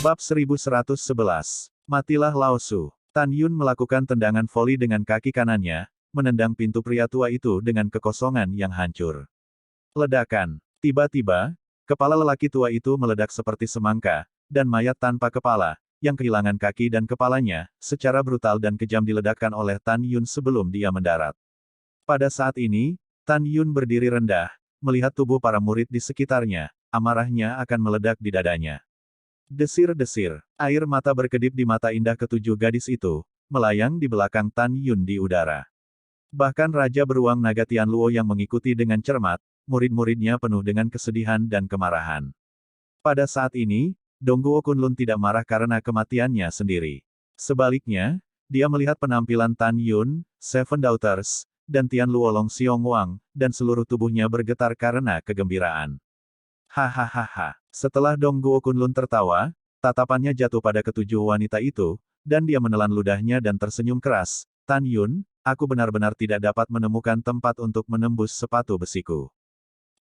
Bab 1111. Matilah Lao Su. Tan Yun melakukan tendangan voli dengan kaki kanannya, menendang pintu pria tua itu dengan kekosongan yang hancur. Ledakan. Tiba-tiba, kepala lelaki tua itu meledak seperti semangka, dan mayat tanpa kepala, yang kehilangan kaki dan kepalanya, secara brutal dan kejam diledakkan oleh Tan Yun sebelum dia mendarat. Pada saat ini, Tan Yun berdiri rendah, melihat tubuh para murid di sekitarnya, amarahnya akan meledak di dadanya. Desir-desir, air mata berkedip di mata indah ketujuh gadis itu, melayang di belakang Tan Yun di udara. Bahkan Raja Beruang Naga Tianluo yang mengikuti dengan cermat, murid-muridnya penuh dengan kesedihan dan kemarahan. Pada saat ini, Dongguo Kunlun tidak marah karena kematiannya sendiri. Sebaliknya, dia melihat penampilan Tan Yun, Seven Daughters, dan Tianluo Long Xiong Wang, dan seluruh tubuhnya bergetar karena kegembiraan. Hahaha. Setelah Dongguo Kunlun tertawa, tatapannya jatuh pada ketujuh wanita itu, dan dia menelan ludahnya dan tersenyum keras. Tan Yun, aku benar-benar tidak dapat menemukan tempat untuk menembus sepatu besiku.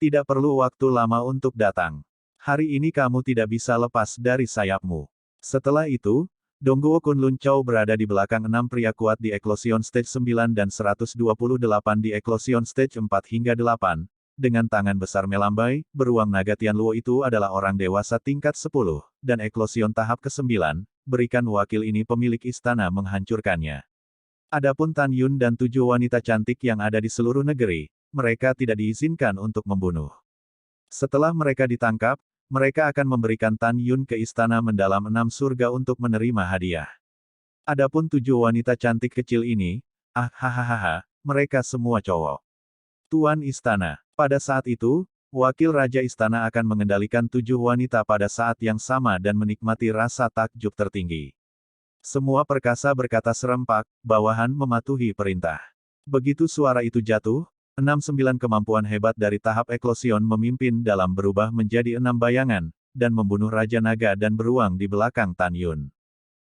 Tidak perlu waktu lama untuk datang. Hari ini kamu tidak bisa lepas dari sayapmu. Setelah itu, Dongguo Kunlun Chow berada di belakang 6 pria kuat di Eclosion Stage 9 dan 128 di Eclosion Stage 4 hingga 8. Dengan tangan besar melambai, Beruang Naga Tianluo itu adalah orang dewasa tingkat 10, dan Eclosion tahap ke-9, berikan wakil ini pemilik istana menghancurkannya. Adapun Tan Yun dan 7 wanita cantik yang ada di seluruh negeri, mereka tidak diizinkan untuk membunuh. Setelah mereka ditangkap, mereka akan memberikan Tan Yun ke istana mendalam 6 surga untuk menerima hadiah. Adapun 7 wanita cantik kecil ini, mereka semua cowok. Tuan Istana. Pada saat itu, wakil Raja Istana akan mengendalikan 7 wanita pada saat yang sama dan menikmati rasa takjub tertinggi. Semua perkasa berkata serempak, bawahan mematuhi perintah. Begitu suara itu jatuh, 6-9 kemampuan hebat dari tahap Eclosion memimpin dalam berubah menjadi 6 bayangan, dan membunuh Raja Naga dan beruang di belakang Tan Yun.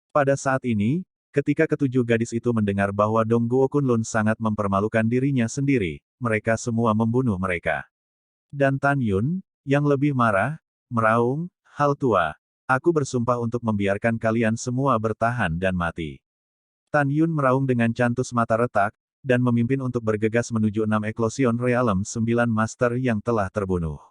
Pada saat ini, ketika ketujuh gadis itu mendengar bahwa Dongguo Kunlun sangat mempermalukan dirinya sendiri, mereka semua membunuh mereka. Dan Tan Yun, yang lebih marah, meraung, hal tua, aku bersumpah untuk membiarkan kalian semua bertahan dan mati. Tan Yun meraung dengan cantus mata retak, dan memimpin untuk bergegas menuju 6 Eclosion Realm 9 Master yang telah terbunuh.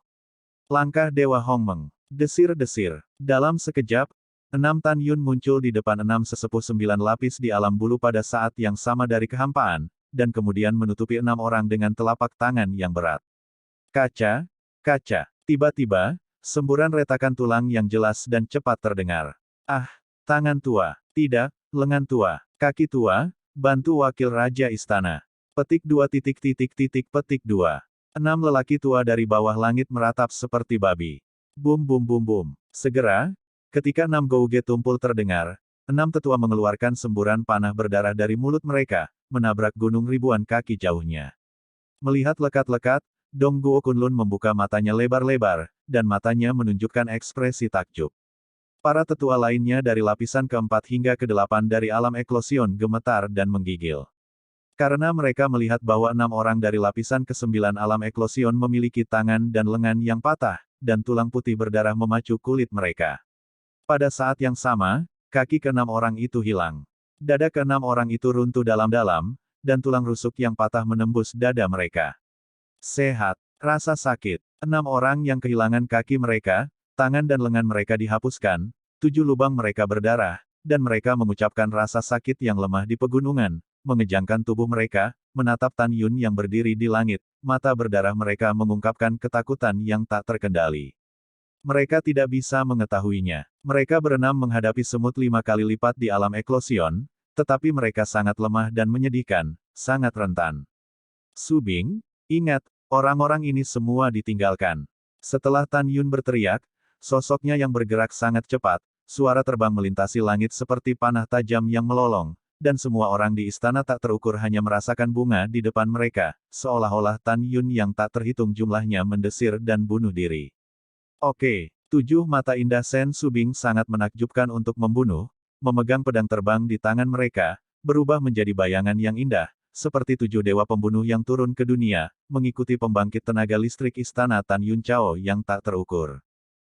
Langkah Dewa Hongmeng. Desir-desir. Dalam sekejap, 6 Tan Yun muncul di depan 6 sesepuh 9 lapis di alam bulu pada saat yang sama dari kehampaan, dan kemudian menutupi 6 orang dengan telapak tangan yang berat. Kaca, kaca. Tiba-tiba, semburan retakan tulang yang jelas dan cepat terdengar. Tangan tua. Tidak, lengan tua. Kaki tua, bantu wakil Raja Istana. Petik 2 petik 2. 6 lelaki tua dari bawah langit meratap seperti babi. Bum bum bum bum. Segera, ketika 6 gouge tumpul terdengar, 6 tetua mengeluarkan semburan panah berdarah dari mulut mereka, menabrak gunung ribuan kaki jauhnya. Melihat lekat-lekat, Dongguo Kunlun membuka matanya lebar-lebar, dan matanya menunjukkan ekspresi takjub. Para tetua lainnya dari lapisan keempat hingga ke-8 dari alam Eclosion gemetar dan menggigil. Karena mereka melihat bahwa 6 orang dari lapisan ke-9 alam Eclosion memiliki tangan dan lengan yang patah, dan tulang putih berdarah memacu kulit mereka. Pada saat yang sama, kaki ke-6 orang itu hilang. Dada ke-6 orang itu runtuh dalam-dalam, dan tulang rusuk yang patah menembus dada mereka. Sehat. Rasa sakit. 6 orang yang kehilangan kaki mereka, tangan dan lengan mereka dihapuskan, 7 lubang mereka berdarah, dan mereka mengucapkan rasa sakit yang lemah di pegunungan, mengejangkan tubuh mereka, menatap Tan Yun yang berdiri di langit, mata berdarah mereka mengungkapkan ketakutan yang tak terkendali. Mereka tidak bisa mengetahuinya. Mereka berenam menghadapi semut 5 kali lipat di alam Eclosion, tetapi mereka sangat lemah dan menyedihkan, sangat rentan. Subing, ingat, orang-orang ini semua ditinggalkan. Setelah Tan Yun berteriak, sosoknya yang bergerak sangat cepat, suara terbang melintasi langit seperti panah tajam yang melolong, dan semua orang di istana tak terukur hanya merasakan bunga di depan mereka, seolah-olah Tan Yun yang tak terhitung jumlahnya mendesir dan bunuh diri. Oke, 7 mata indah Sen Subing sangat menakjubkan untuk membunuh, memegang pedang terbang di tangan mereka, berubah menjadi bayangan yang indah, seperti 7 dewa pembunuh yang turun ke dunia, mengikuti pembangkit tenaga listrik istana Tan Yun Chao yang tak terukur.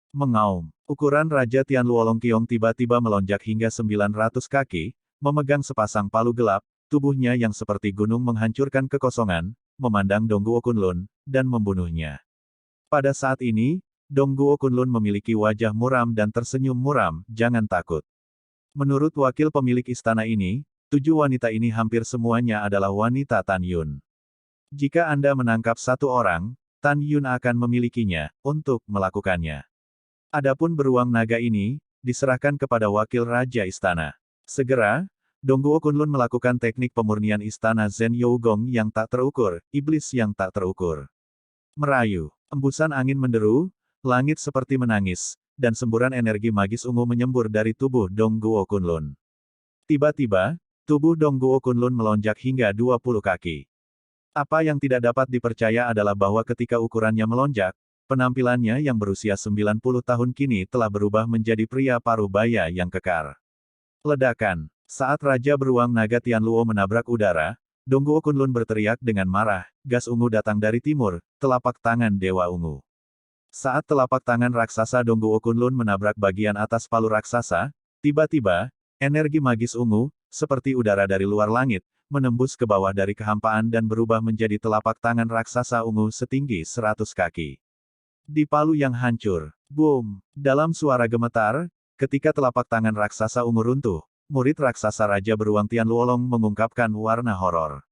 Mengaum. Ukuran Raja Tianluolongqiong tiba-tiba melonjak hingga 900 kaki, memegang sepasang palu gelap, tubuhnya yang seperti gunung menghancurkan kekosongan, memandang Dongguo Kunlun, dan membunuhnya. Pada saat ini, Dongguo Kunlun memiliki wajah muram dan tersenyum muram, jangan takut. Menurut wakil pemilik istana ini, 7 wanita ini hampir semuanya adalah wanita Tan Yun. Jika Anda menangkap satu orang, Tan Yun akan memilikinya, untuk melakukannya. Adapun beruang naga ini, diserahkan kepada wakil raja istana. Segera, Dongguo Kunlun melakukan teknik pemurnian istana Zhen Yougong yang tak terukur, iblis yang tak terukur. Merayu, embusan angin menderu, langit seperti menangis, dan semburan energi magis ungu menyembur dari tubuh Dongguo Kunlun. Tiba-tiba, tubuh Dongguo Kunlun melonjak hingga 20 kaki. Apa yang tidak dapat dipercaya adalah bahwa ketika ukurannya melonjak, penampilannya yang berusia 90 tahun kini telah berubah menjadi pria paruh baya yang kekar. Ledakan. Saat Raja Beruang Naga Tianluo menabrak udara, Dongguo Kunlun berteriak dengan marah, gas ungu datang dari timur, telapak tangan Dewa Ungu. Saat telapak tangan raksasa Dongguo Kunlun menabrak bagian atas palu raksasa, tiba-tiba, energi magis ungu, seperti udara dari luar langit, menembus ke bawah dari kehampaan dan berubah menjadi telapak tangan raksasa ungu setinggi 100 kaki. Di palu yang hancur, boom, dalam suara gemetar, ketika telapak tangan raksasa ungu runtuh, murid raksasa Raja Beruang Tianluolong mengungkapkan warna horor.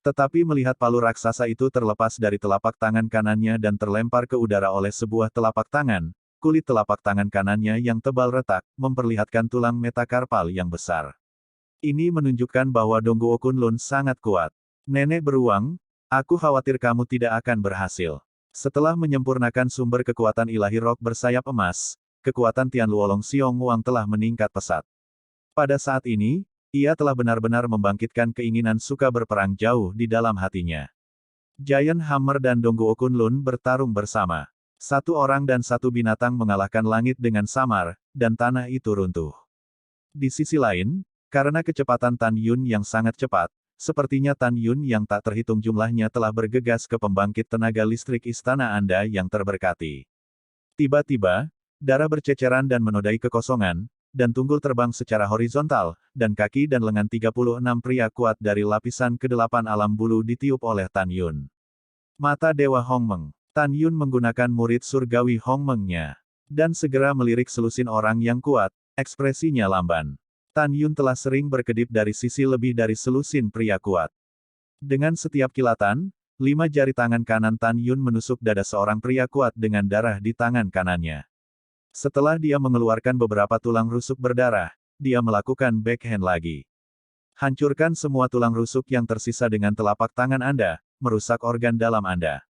Tetapi melihat palu raksasa itu terlepas dari telapak tangan kanannya dan terlempar ke udara oleh sebuah telapak tangan, kulit telapak tangan kanannya yang tebal retak, memperlihatkan tulang metakarpal yang besar. Ini menunjukkan bahwa Dongguo Kunlun sangat kuat. Nenek beruang, aku khawatir kamu tidak akan berhasil. Setelah menyempurnakan sumber kekuatan ilahi rok bersayap emas, kekuatan Tianluolong Xiong Wang telah meningkat pesat. Pada saat ini, ia telah benar-benar membangkitkan keinginan suka berperang jauh di dalam hatinya. Giant Hammer dan Dongguo Kunlun bertarung bersama. Satu orang dan satu binatang mengalahkan langit dengan samar, dan tanah itu runtuh. Di sisi lain, karena kecepatan Tan Yun yang sangat cepat, sepertinya Tan Yun yang tak terhitung jumlahnya telah bergegas ke pembangkit tenaga listrik istana Anda yang terberkati. Tiba-tiba, darah berceceran dan menodai kekosongan, dan tunggul terbang secara horizontal, dan kaki dan lengan 36 pria kuat dari lapisan ke-8 alam bulu ditiup oleh Tan Yun. Mata Dewa Hongmeng. Tan Yun menggunakan murid surgawi Hongmeng-nya. Dan segera melirik selusin orang yang kuat, ekspresinya lamban. Tan Yun telah sering berkedip dari sisi lebih dari selusin pria kuat. Dengan setiap kilatan, 5 jari tangan kanan Tan Yun menusuk dada seorang pria kuat dengan darah di tangan kanannya. Setelah dia mengeluarkan beberapa tulang rusuk berdarah, dia melakukan backhand lagi. Hancurkan semua tulang rusuk yang tersisa dengan telapak tangan Anda, merusak organ dalam Anda.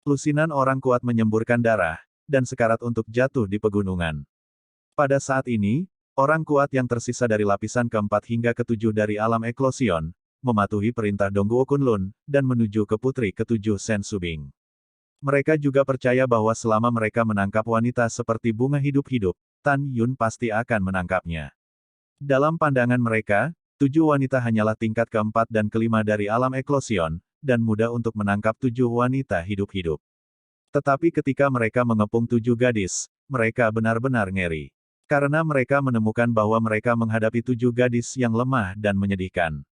Lusinan orang kuat menyemburkan darah, dan sekarat untuk jatuh di pegunungan. Pada saat ini, orang kuat yang tersisa dari lapisan keempat hingga ketujuh dari alam eklosion, mematuhi perintah Dongguo Kunlun, dan menuju ke putri ketujuh Sen Subing. Mereka juga percaya bahwa selama mereka menangkap wanita seperti bunga hidup-hidup, Tan Yun pasti akan menangkapnya. Dalam pandangan mereka, 7 wanita hanyalah tingkat keempat dan kelima dari alam eklosion, dan mudah untuk menangkap 7 wanita hidup-hidup. Tetapi ketika mereka mengepung 7 gadis, mereka benar-benar ngeri. Karena mereka menemukan bahwa mereka menghadapi 7 gadis yang lemah dan menyedihkan.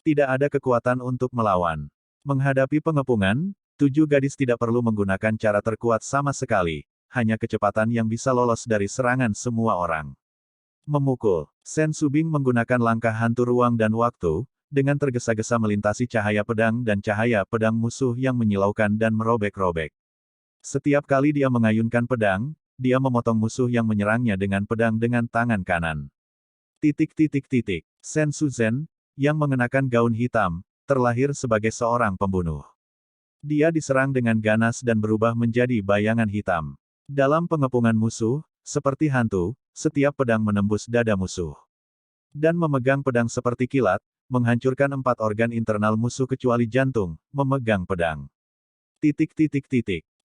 Tidak ada kekuatan untuk melawan. Menghadapi pengepungan, 7 gadis tidak perlu menggunakan cara terkuat sama sekali, hanya kecepatan yang bisa lolos dari serangan semua orang. Memukul. Sen Subing menggunakan langkah hantu ruang dan waktu, dengan tergesa-gesa melintasi cahaya pedang dan cahaya pedang musuh yang menyilaukan dan merobek-robek. Setiap kali dia mengayunkan pedang, dia memotong musuh yang menyerangnya dengan pedang dengan tangan kanan. Sen Suzhen, yang mengenakan gaun hitam, terlahir sebagai seorang pembunuh. Dia diserang dengan ganas dan berubah menjadi bayangan hitam. Dalam pengepungan musuh, seperti hantu, setiap pedang menembus dada musuh. Dan memegang pedang seperti kilat, menghancurkan 4 organ internal musuh kecuali jantung, memegang pedang.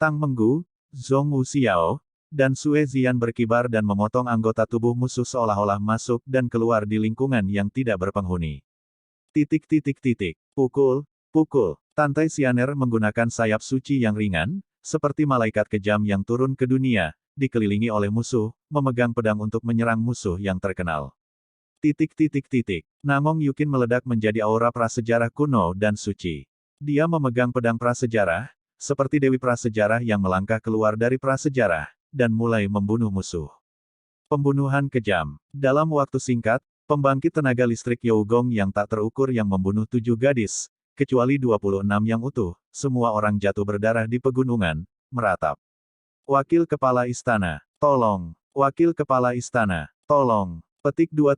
Tang Menggu, Zhong Wuxiao, dan Sue Zian berkibar dan memotong anggota tubuh musuh seolah-olah masuk dan keluar di lingkungan yang tidak berpenghuni. Pukul, pukul. Tantai Xianer menggunakan sayap suci yang ringan, seperti malaikat kejam yang turun ke dunia, dikelilingi oleh musuh, memegang pedang untuk menyerang musuh yang terkenal. Namong Yukin meledak menjadi aura prasejarah kuno dan suci. Dia memegang pedang prasejarah, seperti dewi prasejarah yang melangkah keluar dari prasejarah, dan mulai membunuh musuh. Pembunuhan kejam. Dalam waktu singkat, pembangkit tenaga listrik Yougong yang tak terukur yang membunuh 7 gadis, kecuali 26 yang utuh, semua orang jatuh berdarah di pegunungan, meratap. Wakil Kepala Istana, tolong. Wakil Kepala Istana, tolong. Petik 2.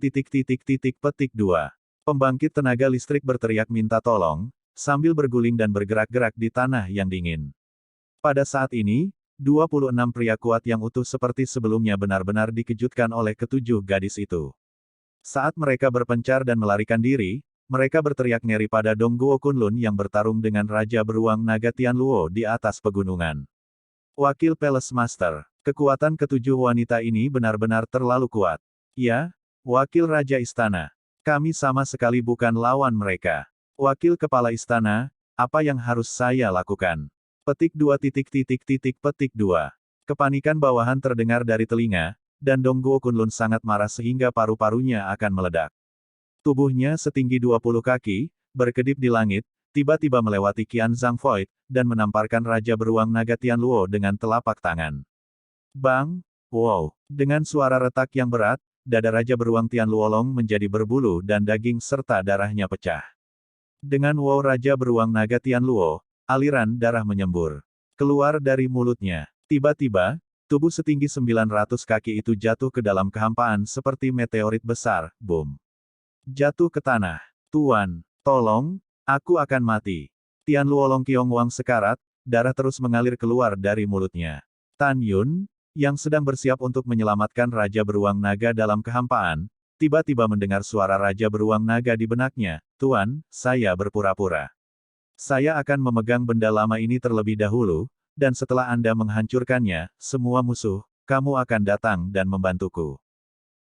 Petik 2. Pembangkit tenaga listrik berteriak minta tolong, sambil berguling dan bergerak-gerak di tanah yang dingin. Pada saat ini, 26 pria kuat yang utuh seperti sebelumnya benar-benar dikejutkan oleh ketujuh gadis itu. Saat mereka berpencar dan melarikan diri, mereka berteriak ngeri pada Dongguo Kunlun yang bertarung dengan Raja Beruang Naga Tianluo di atas pegunungan. Wakil Palace Master, kekuatan ketujuh wanita ini benar-benar terlalu kuat. Ya, Wakil Raja Istana, kami sama sekali bukan lawan mereka. Wakil Kepala Istana, apa yang harus saya lakukan? Petik 2. Petik 2. Kepanikan bawahan terdengar dari telinga, dan Dongguo Kunlun sangat marah sehingga paru-parunya akan meledak. Tubuhnya setinggi 20 kaki, berkedip di langit, tiba-tiba melewati Qian Zhang Void, dan menamparkan Raja Beruang Naga Tianluo dengan telapak tangan. Bang! Wow! Dengan suara retak yang berat, dada Raja Beruang Tianluolong menjadi berbulu dan daging serta darahnya pecah. Dengan wow Raja Beruang Naga Tianluo, aliran darah menyembur keluar dari mulutnya. Tiba-tiba, tubuh setinggi 900 kaki itu jatuh ke dalam kehampaan seperti meteorit besar, boom. Jatuh ke tanah. Tuan, tolong, aku akan mati. Tianluolong Qiongwang sekarat, darah terus mengalir keluar dari mulutnya. Tan Yun, yang sedang bersiap untuk menyelamatkan Raja Beruang Naga dalam kehampaan, tiba-tiba mendengar suara Raja Beruang Naga di benaknya. Tuan, saya berpura-pura. Saya akan memegang benda lama ini terlebih dahulu, dan setelah Anda menghancurkannya, semua musuh, kamu akan datang dan membantuku.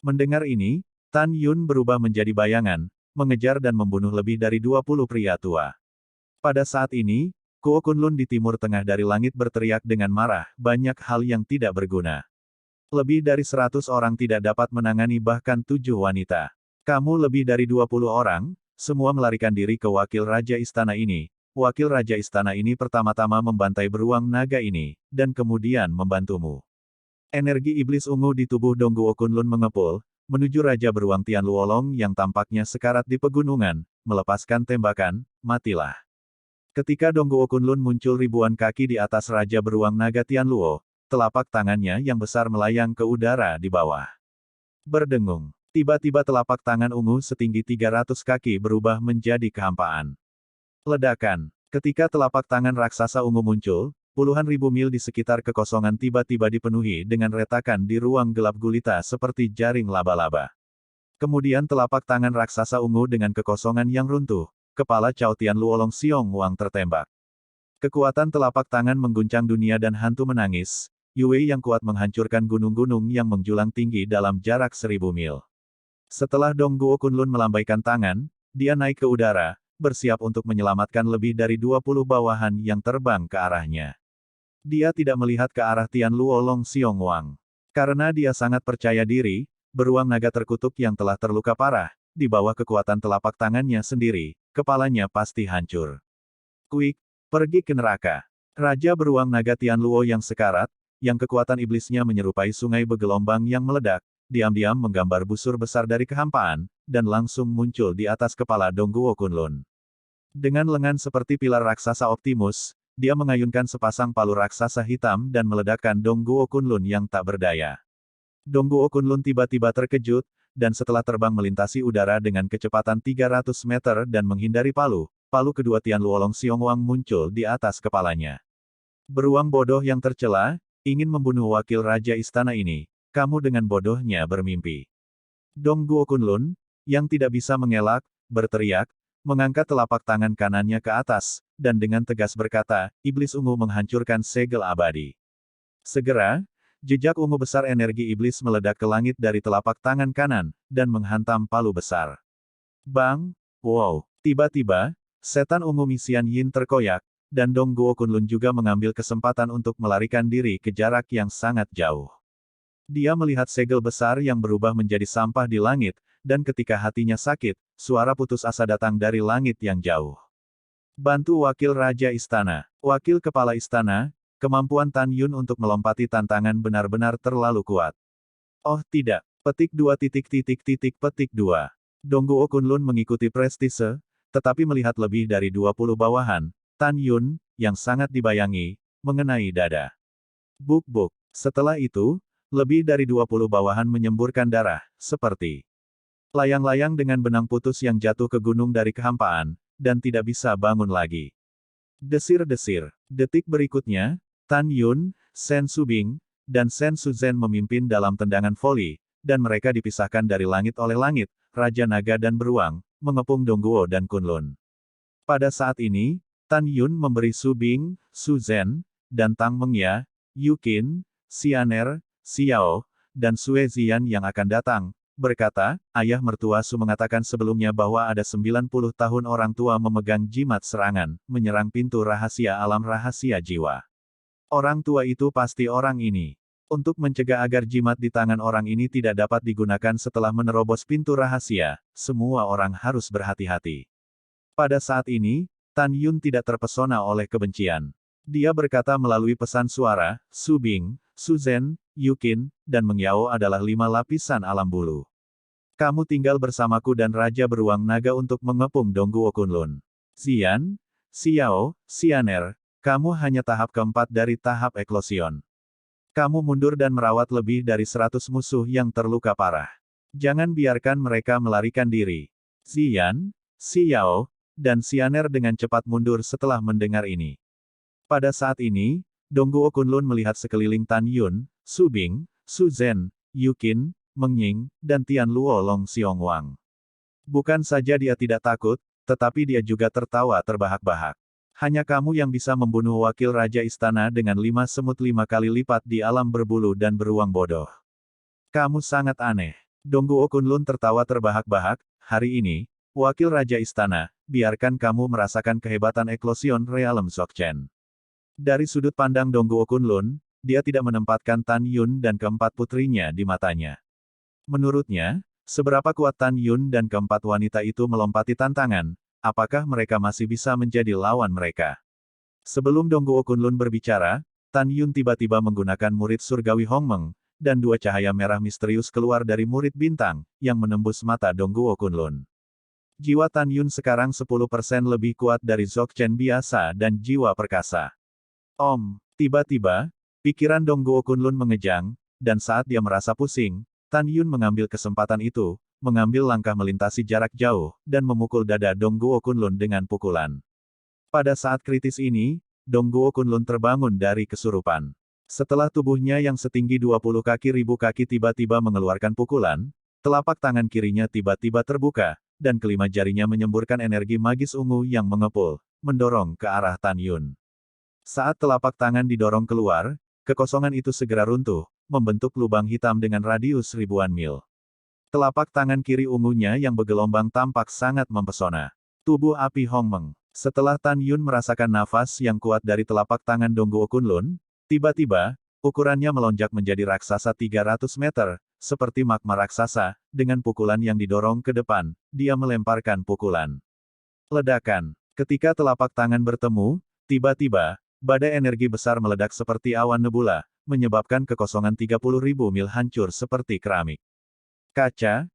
Mendengar ini, Tan Yun berubah menjadi bayangan, mengejar dan membunuh lebih dari 20 pria tua. Pada saat ini, Kuo Kunlun di timur tengah dari langit berteriak dengan marah, banyak hal yang tidak berguna. Lebih dari 100 orang tidak dapat menangani bahkan 7 wanita. Kamu lebih dari 20 orang, semua melarikan diri ke Wakil Raja Istana ini. Wakil Raja Istana ini pertama-tama membantai beruang naga ini, dan kemudian membantumu. Energi iblis ungu di tubuh Dongguo Kunlun mengepul, menuju Raja Beruang Tianluolong yang tampaknya sekarat di pegunungan, melepaskan tembakan, matilah. Ketika Dongguo Kunlun muncul ribuan kaki di atas Raja Beruang Naga Tianluo, telapak tangannya yang besar melayang ke udara di bawah. Berdengung. Tiba-tiba telapak tangan ungu setinggi 300 kaki berubah menjadi kehampaan. Ledakan. Ketika telapak tangan raksasa ungu muncul, puluhan ribu mil di sekitar kekosongan tiba-tiba dipenuhi dengan retakan di ruang gelap gulita seperti jaring laba-laba. Kemudian telapak tangan raksasa ungu dengan kekosongan yang runtuh, kepala Cao Tianluolong Xiongwang tertembak. Kekuatan telapak tangan mengguncang dunia dan hantu menangis, Yue yang kuat menghancurkan gunung-gunung yang menjulang tinggi dalam jarak 1000 mil. Setelah Dongguo Kunlun melambaikan tangan, dia naik ke udara, bersiap untuk menyelamatkan lebih dari 20 bawahan yang terbang ke arahnya. Dia tidak melihat ke arah Tianluolong Xiongwang. Karena dia sangat percaya diri, beruang naga terkutuk yang telah terluka parah, di bawah kekuatan telapak tangannya sendiri, kepalanya pasti hancur. Quick, pergi ke neraka. Raja beruang naga Tianluo yang sekarat, yang kekuatan iblisnya menyerupai sungai bergelombang yang meledak, diam-diam menggambar busur besar dari kehampaan, dan langsung muncul di atas kepala Dongguo Kunlun. Dengan lengan seperti pilar raksasa Optimus, dia mengayunkan sepasang palu raksasa hitam dan meledakkan Dongguo Kunlun yang tak berdaya. Dongguo Kunlun tiba-tiba terkejut, dan setelah terbang melintasi udara dengan kecepatan 300 meter dan menghindari palu kedua Tianluolong Xiongwang muncul di atas kepalanya. Beruang bodoh yang tercela, ingin membunuh wakil raja istana ini, kamu dengan bodohnya bermimpi. Dongguo Kunlun, yang tidak bisa mengelak, berteriak, mengangkat telapak tangan kanannya ke atas, dan dengan tegas berkata, iblis ungu menghancurkan segel abadi. Segera, jejak ungu besar energi iblis meledak ke langit dari telapak tangan kanan, dan menghantam palu besar. Bang! Wow! Tiba-tiba, setan ungu Misian Yin terkoyak, dan Dongguo Kunlun juga mengambil kesempatan untuk melarikan diri ke jarak yang sangat jauh. Dia melihat segel besar yang berubah menjadi sampah di langit, dan ketika hatinya sakit, suara putus asa datang dari langit yang jauh. Bantu Wakil Raja Istana. Wakil Kepala Istana, kemampuan Tan Yun untuk melompati tantangan benar-benar terlalu kuat. Oh tidak. Petik 2 petik 2. Dongguo Kunlun mengikuti prestise, tetapi melihat lebih dari 20 bawahan, Tan Yun, yang sangat dibayangi, mengenai dada. Buk-buk. Setelah itu, lebih dari 20 bawahan menyemburkan darah, seperti layang-layang dengan benang putus yang jatuh ke gunung dari kehampaan, dan tidak bisa bangun lagi. Desir-desir. Detik berikutnya, Tan Yun, Shen Subing, dan Shen Suzhen memimpin dalam tendangan voli, dan mereka dipisahkan dari langit oleh langit, Raja Naga dan Beruang, mengepung Dongguo dan Kunlun. Pada saat ini, Tan Yun memberi Subing, Suzhen, dan Tang Mengya, Yukin, Xianer, Xiao, dan Sue Ziyan yang akan datang, berkata, ayah mertua Su mengatakan sebelumnya bahwa ada 90 tahun orang tua memegang jimat serangan, menyerang pintu rahasia alam rahasia jiwa. Orang tua itu pasti orang ini. Untuk mencegah agar jimat di tangan orang ini tidak dapat digunakan setelah menerobos pintu rahasia, semua orang harus berhati-hati. Pada saat ini, Tan Yun tidak terpesona oleh kebencian. Dia berkata melalui pesan suara, Subing, Suzhen, Yukin, dan Mengyao adalah 5 lapisan alam bulu. Kamu tinggal bersamaku dan Raja Beruang Naga untuk mengepung Dongguo Kunlun. Ziyan, Xiao, Xianer, kamu hanya tahap keempat dari tahap eklosion. Kamu mundur dan merawat lebih dari 100 musuh yang terluka parah. Jangan biarkan mereka melarikan diri. Ziyan, Xiao, dan Xianer dengan cepat mundur setelah mendengar ini. Pada saat ini, Dongguo Kunlun melihat sekeliling Tan Yun, Subing, Suzhen, Yukin, Mengying, dan Tian Luo Long Xiongwang. Bukan saja dia tidak takut, tetapi dia juga tertawa terbahak-bahak. Hanya kamu yang bisa membunuh wakil Raja Istana dengan 5 semut 5 kali lipat di alam berbulu dan beruang bodoh. Kamu sangat aneh. Dongguo Kunlun tertawa terbahak-bahak, hari ini, wakil Raja Istana, biarkan kamu merasakan kehebatan eklosion Realm Dzogchen. Dari sudut pandang Dongguo Kunlun, dia tidak menempatkan Tan Yun dan keempat putrinya di matanya. Menurutnya, seberapa kuat Tan Yun dan keempat wanita itu melompati tantangan, apakah mereka masih bisa menjadi lawan mereka? Sebelum Dongguo Kunlun berbicara, Tan Yun tiba-tiba menggunakan murid surgawi Hongmeng, dan 2 cahaya merah misterius keluar dari murid bintang, yang menembus mata Dongguo Kunlun. Jiwa Tan Yun sekarang 10% lebih kuat dari Dzogchen biasa dan jiwa perkasa. Tiba-tiba, pikiran Dongguo Kunlun mengejang, dan saat dia merasa pusing, Tan Yun mengambil kesempatan itu, mengambil langkah melintasi jarak jauh, dan memukul dada Dongguo Kunlun dengan pukulan. Pada saat kritis ini, Dongguo Kunlun terbangun dari kesurupan. Setelah tubuhnya yang setinggi 20 kaki ribu kaki tiba-tiba mengeluarkan pukulan, telapak tangan kirinya tiba-tiba terbuka, dan kelima jarinya menyemburkan energi magis ungu yang mengepul, mendorong ke arah Tan Yun. Saat telapak tangan didorong keluar, kekosongan itu segera runtuh, membentuk lubang hitam dengan radius ribuan mil. Telapak tangan kiri ungunya yang bergelombang tampak sangat mempesona. Tubuh api Hongmeng. Setelah Tan Yun merasakan nafas yang kuat dari telapak tangan Dongguo Kunlun, tiba-tiba, ukurannya melonjak menjadi raksasa 300 meter, seperti magma raksasa, dengan pukulan yang didorong ke depan, dia melemparkan pukulan. Ledakan. Ketika telapak tangan bertemu, tiba-tiba, badai energi besar meledak seperti awan nebula, menyebabkan kekosongan 30.000 mil hancur seperti keramik. Kaca.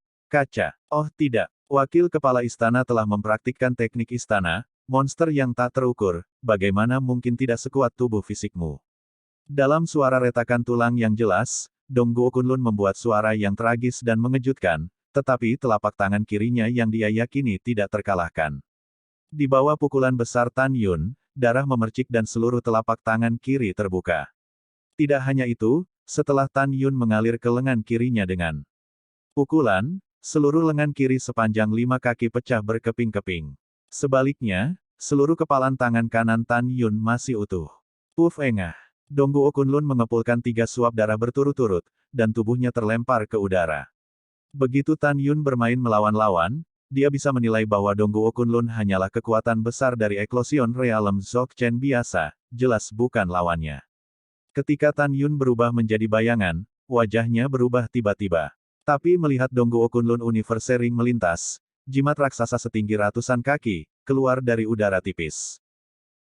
Oh tidak, wakil kepala istana telah mempraktikkan teknik istana, monster yang tak terukur, bagaimana mungkin tidak sekuat tubuh fisikmu. Dalam suara retakan tulang yang jelas, Dongguo Kunlun membuat suara yang tragis dan mengejutkan, tetapi telapak tangan kirinya yang dia yakini tidak terkalahkan. Di bawah pukulan besar Tan Yun, darah memercik dan seluruh telapak tangan kiri terbuka. Tidak hanya itu, setelah Tan Yun mengalir ke lengan kirinya dengan pukulan, seluruh lengan kiri sepanjang 5 kaki pecah berkeping-keping. Sebaliknya, seluruh kepalan tangan kanan Tan Yun masih utuh. Puf engah. Dongguo Kunlun mengepulkan 3 suap darah berturut-turut, dan tubuhnya terlempar ke udara. Begitu Tan Yun bermain melawan lawan, dia bisa menilai bahwa Dongguo Kunlun hanyalah kekuatan besar dari eklosion Realm Dzogchen biasa, jelas bukan lawannya. Ketika Tan Yun berubah menjadi bayangan, wajahnya berubah tiba-tiba. Tapi melihat Dongguo Kunlun Universe Ring melintas, jimat raksasa setinggi ratusan kaki, keluar dari udara tipis.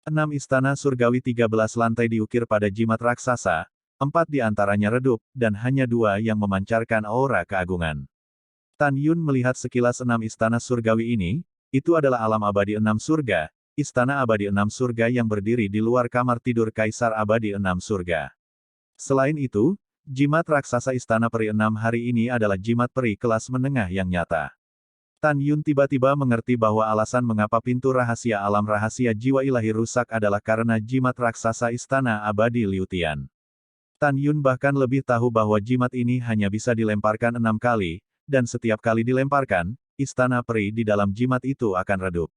6 istana surgawi 13 lantai diukir pada jimat raksasa, 4 di antaranya redup, dan hanya 2 yang memancarkan aura keagungan. Tan Yun melihat sekilas 6 istana surgawi ini, itu adalah alam abadi 6 surga, istana abadi 6 surga yang berdiri di luar kamar tidur Kaisar abadi 6 surga. Selain itu, jimat raksasa istana peri 6 hari ini adalah jimat peri kelas menengah yang nyata. Tan Yun tiba-tiba mengerti bahwa alasan mengapa pintu rahasia alam rahasia jiwa ilahi rusak adalah karena jimat raksasa istana abadi Liu Tian. Tan Yun bahkan lebih tahu bahwa jimat ini hanya bisa dilemparkan 6 kali, dan setiap kali dilemparkan, istana peri di dalam jimat itu akan redup.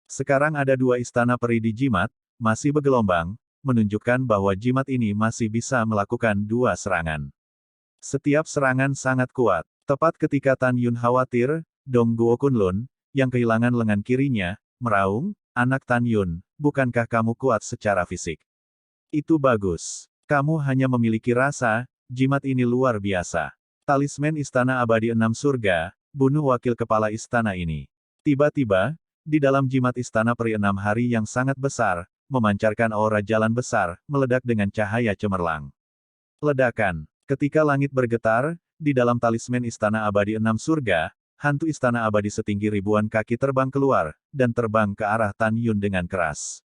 Sekarang ada 2 istana peri di jimat, masih bergelombang, menunjukkan bahwa jimat ini masih bisa melakukan 2 serangan. Setiap serangan sangat kuat. Tepat ketika Tan Yun khawatir, Dongguo Kunlun, yang kehilangan lengan kirinya, meraung, "Anak Tan Yun, bukankah kamu kuat secara fisik? Itu bagus. Kamu hanya memiliki rasa, jimat ini luar biasa. Talisman Istana Abadi 6 Surga, bunuh wakil kepala istana ini." Tiba-tiba, di dalam jimat istana peri 6 hari yang sangat besar, memancarkan aura jalan besar, meledak dengan cahaya cemerlang. Ledakan. Ketika langit bergetar, di dalam talisman Istana Abadi 6 Surga, hantu Istana Abadi setinggi ribuan kaki terbang keluar, dan terbang ke arah Tan Yun dengan keras.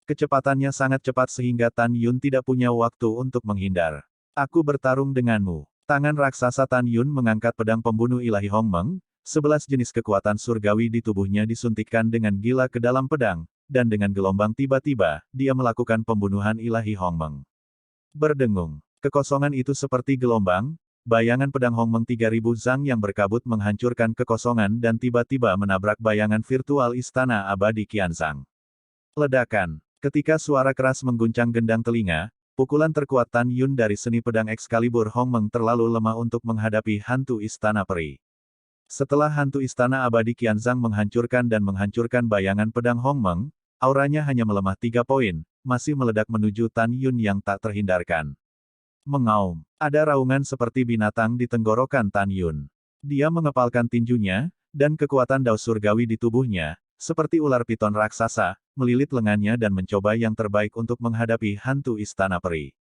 Kecepatannya sangat cepat sehingga Tan Yun tidak punya waktu untuk menghindar. "Aku bertarung denganmu." Tangan raksasa Tan Yun mengangkat pedang pembunuh ilahi Hongmeng, 11 jenis kekuatan surgawi di tubuhnya disuntikkan dengan gila ke dalam pedang, dan dengan gelombang tiba-tiba, dia melakukan pembunuhan ilahi Hongmeng. Berdengung. Kekosongan itu seperti gelombang, bayangan pedang Hongmeng 3000 zang yang berkabut menghancurkan kekosongan dan tiba-tiba menabrak bayangan virtual Istana Abadi Qianzhang. Ledakan. Ketika suara keras mengguncang gendang telinga, pukulan terkuat Tan Yun dari seni pedang Excalibur Hongmeng terlalu lemah untuk menghadapi hantu Istana Peri. Setelah hantu Istana Abadi Qianzhang menghancurkan bayangan pedang Hongmeng, auranya hanya melemah 3 poin, masih meledak menuju Tan Yun yang tak terhindarkan. Mengaum. Ada raungan seperti binatang di tenggorokan Tan Yun. Dia mengepalkan tinjunya, dan kekuatan Dao Surgawi di tubuhnya, seperti ular piton raksasa, melilit lengannya dan mencoba yang terbaik untuk menghadapi hantu Istana Peri.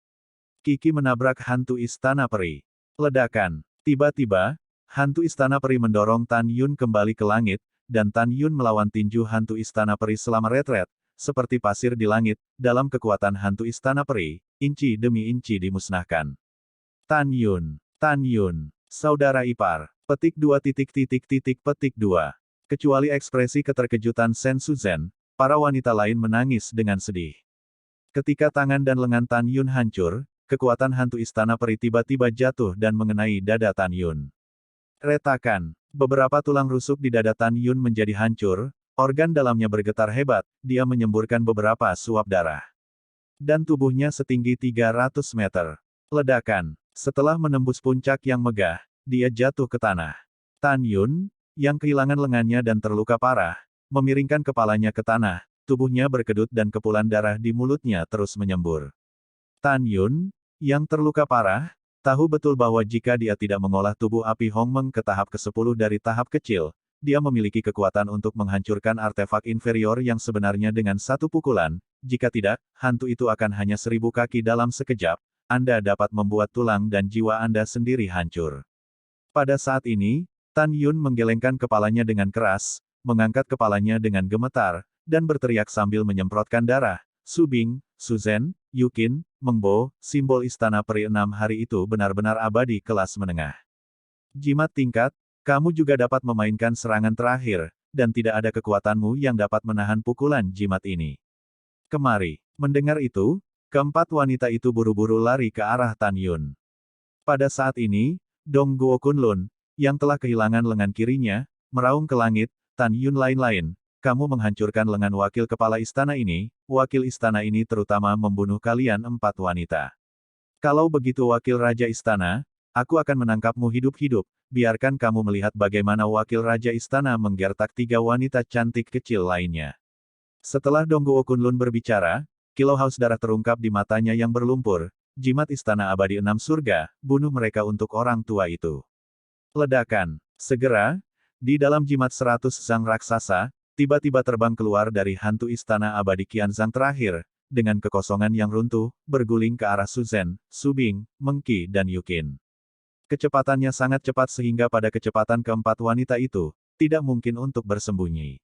Kiki menabrak hantu Istana Peri. Ledakan. Tiba-tiba, hantu Istana Peri mendorong Tan Yun kembali ke langit, dan Tan Yun melawan tinju hantu Istana Peri selama retret, seperti pasir di langit, dalam kekuatan hantu Istana Peri, inci demi inci dimusnahkan. Tan Yun, saudara ipar. Petik 2. Kecuali ekspresi keterkejutan Sen Suzhen, para wanita lain menangis dengan sedih. Ketika tangan dan lengan Tan Yun hancur, kekuatan hantu Istana Peri tiba-tiba jatuh dan mengenai dada Tan Yun. Retakan. Beberapa tulang rusuk di dada Tan Yun menjadi hancur, organ dalamnya bergetar hebat, dia menyemburkan beberapa suap darah. Dan tubuhnya setinggi 300 meter. Ledakan. Setelah menembus puncak yang megah, dia jatuh ke tanah. Tan Yun, yang kehilangan lengannya dan terluka parah, memiringkan kepalanya ke tanah, tubuhnya berkedut dan kepulan darah di mulutnya terus menyembur. Tan Yun, yang terluka parah, tahu betul bahwa jika dia tidak mengolah tubuh api Hongmeng ke tahap ke-10 dari tahap kecil, dia memiliki kekuatan untuk menghancurkan artefak inferior yang sebenarnya dengan satu pukulan, jika tidak, hantu itu akan hanya 1000 kaki dalam sekejap, Anda dapat membuat tulang dan jiwa Anda sendiri hancur. Pada saat ini, Tan Yun menggelengkan kepalanya dengan keras, mengangkat kepalanya dengan gemetar, dan berteriak sambil menyemprotkan darah, "Su Bing, Su Zhen, Yukin, Mengbo, simbol Istana Peri 6 hari itu benar-benar abadi kelas menengah. Jimat tingkat, kamu juga dapat memainkan serangan terakhir, dan tidak ada kekuatanmu yang dapat menahan pukulan jimat ini. Kemari." Mendengar itu, keempat wanita itu buru-buru lari ke arah Tan Yun. Pada saat ini, Dongguo Kunlun, yang telah kehilangan lengan kirinya, meraung ke langit, "Tan Yun lain-lain, kamu menghancurkan lengan wakil kepala istana ini, wakil istana ini terutama membunuh kalian 4 wanita. Kalau begitu wakil raja istana, aku akan menangkapmu hidup-hidup, biarkan kamu melihat bagaimana wakil raja istana menggertak 3 wanita cantik kecil lainnya." Setelah Dongguo Kunlun berbicara, kilau haus darah terungkap di matanya yang berlumpur, jimat istana abadi 6 surga, bunuh mereka untuk orang tua itu. Ledakan. Segera, di dalam jimat 100 sang raksasa, tiba-tiba terbang keluar dari hantu istana abadi Qianzhang terakhir, dengan kekosongan yang runtuh, berguling ke arah Suzhen, Subing, Mengqi dan Yuqin. Kecepatannya sangat cepat sehingga pada kecepatan keempat wanita itu, tidak mungkin untuk bersembunyi.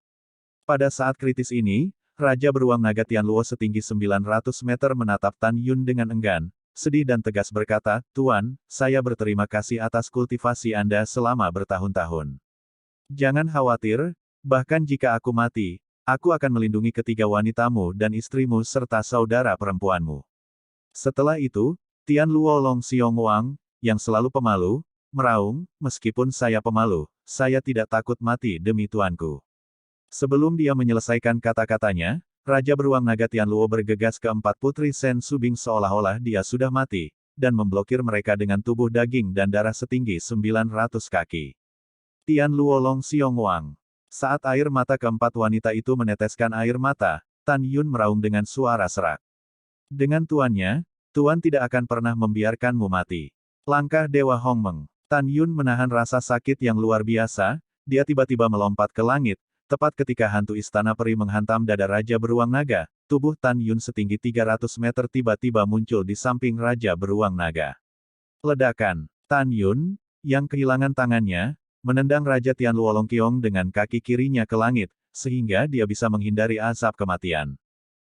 Pada saat kritis ini, Raja Beruang Naga Tianluo setinggi 900 meter menatap Tan Yun dengan enggan, sedih dan tegas berkata, "Tuan, saya berterima kasih atas kultivasi Anda selama bertahun-tahun. Jangan khawatir, bahkan jika aku mati, aku akan melindungi ketiga wanitamu dan istrimu serta saudara perempuanmu." Setelah itu, Tianluo Long Xiong Wang, yang selalu pemalu, meraung, "Meskipun saya pemalu, saya tidak takut mati demi tuanku." Sebelum dia menyelesaikan kata-katanya, Raja Beruang Naga Tianluo bergegas ke 4 putri Sen Subing seolah-olah dia sudah mati, dan memblokir mereka dengan tubuh daging dan darah setinggi 900 kaki. Tianluo Long Xiong Wang. Saat air mata keempat wanita itu meneteskan air mata, Tan Yun meraung dengan suara serak. "Dengan tuannya, Tuan tidak akan pernah membiarkanmu mati." Langkah Dewa Hongmeng. Tan Yun menahan rasa sakit yang luar biasa, dia tiba-tiba melompat ke langit, tepat ketika hantu istana peri menghantam dada Raja Beruang Naga, tubuh Tan Yun setinggi 300 meter tiba-tiba muncul di samping Raja Beruang Naga. Ledakan. Tan Yun, yang kehilangan tangannya, menendang Raja Tianluo Longqiong dengan kaki kirinya ke langit, sehingga dia bisa menghindari azab kematian.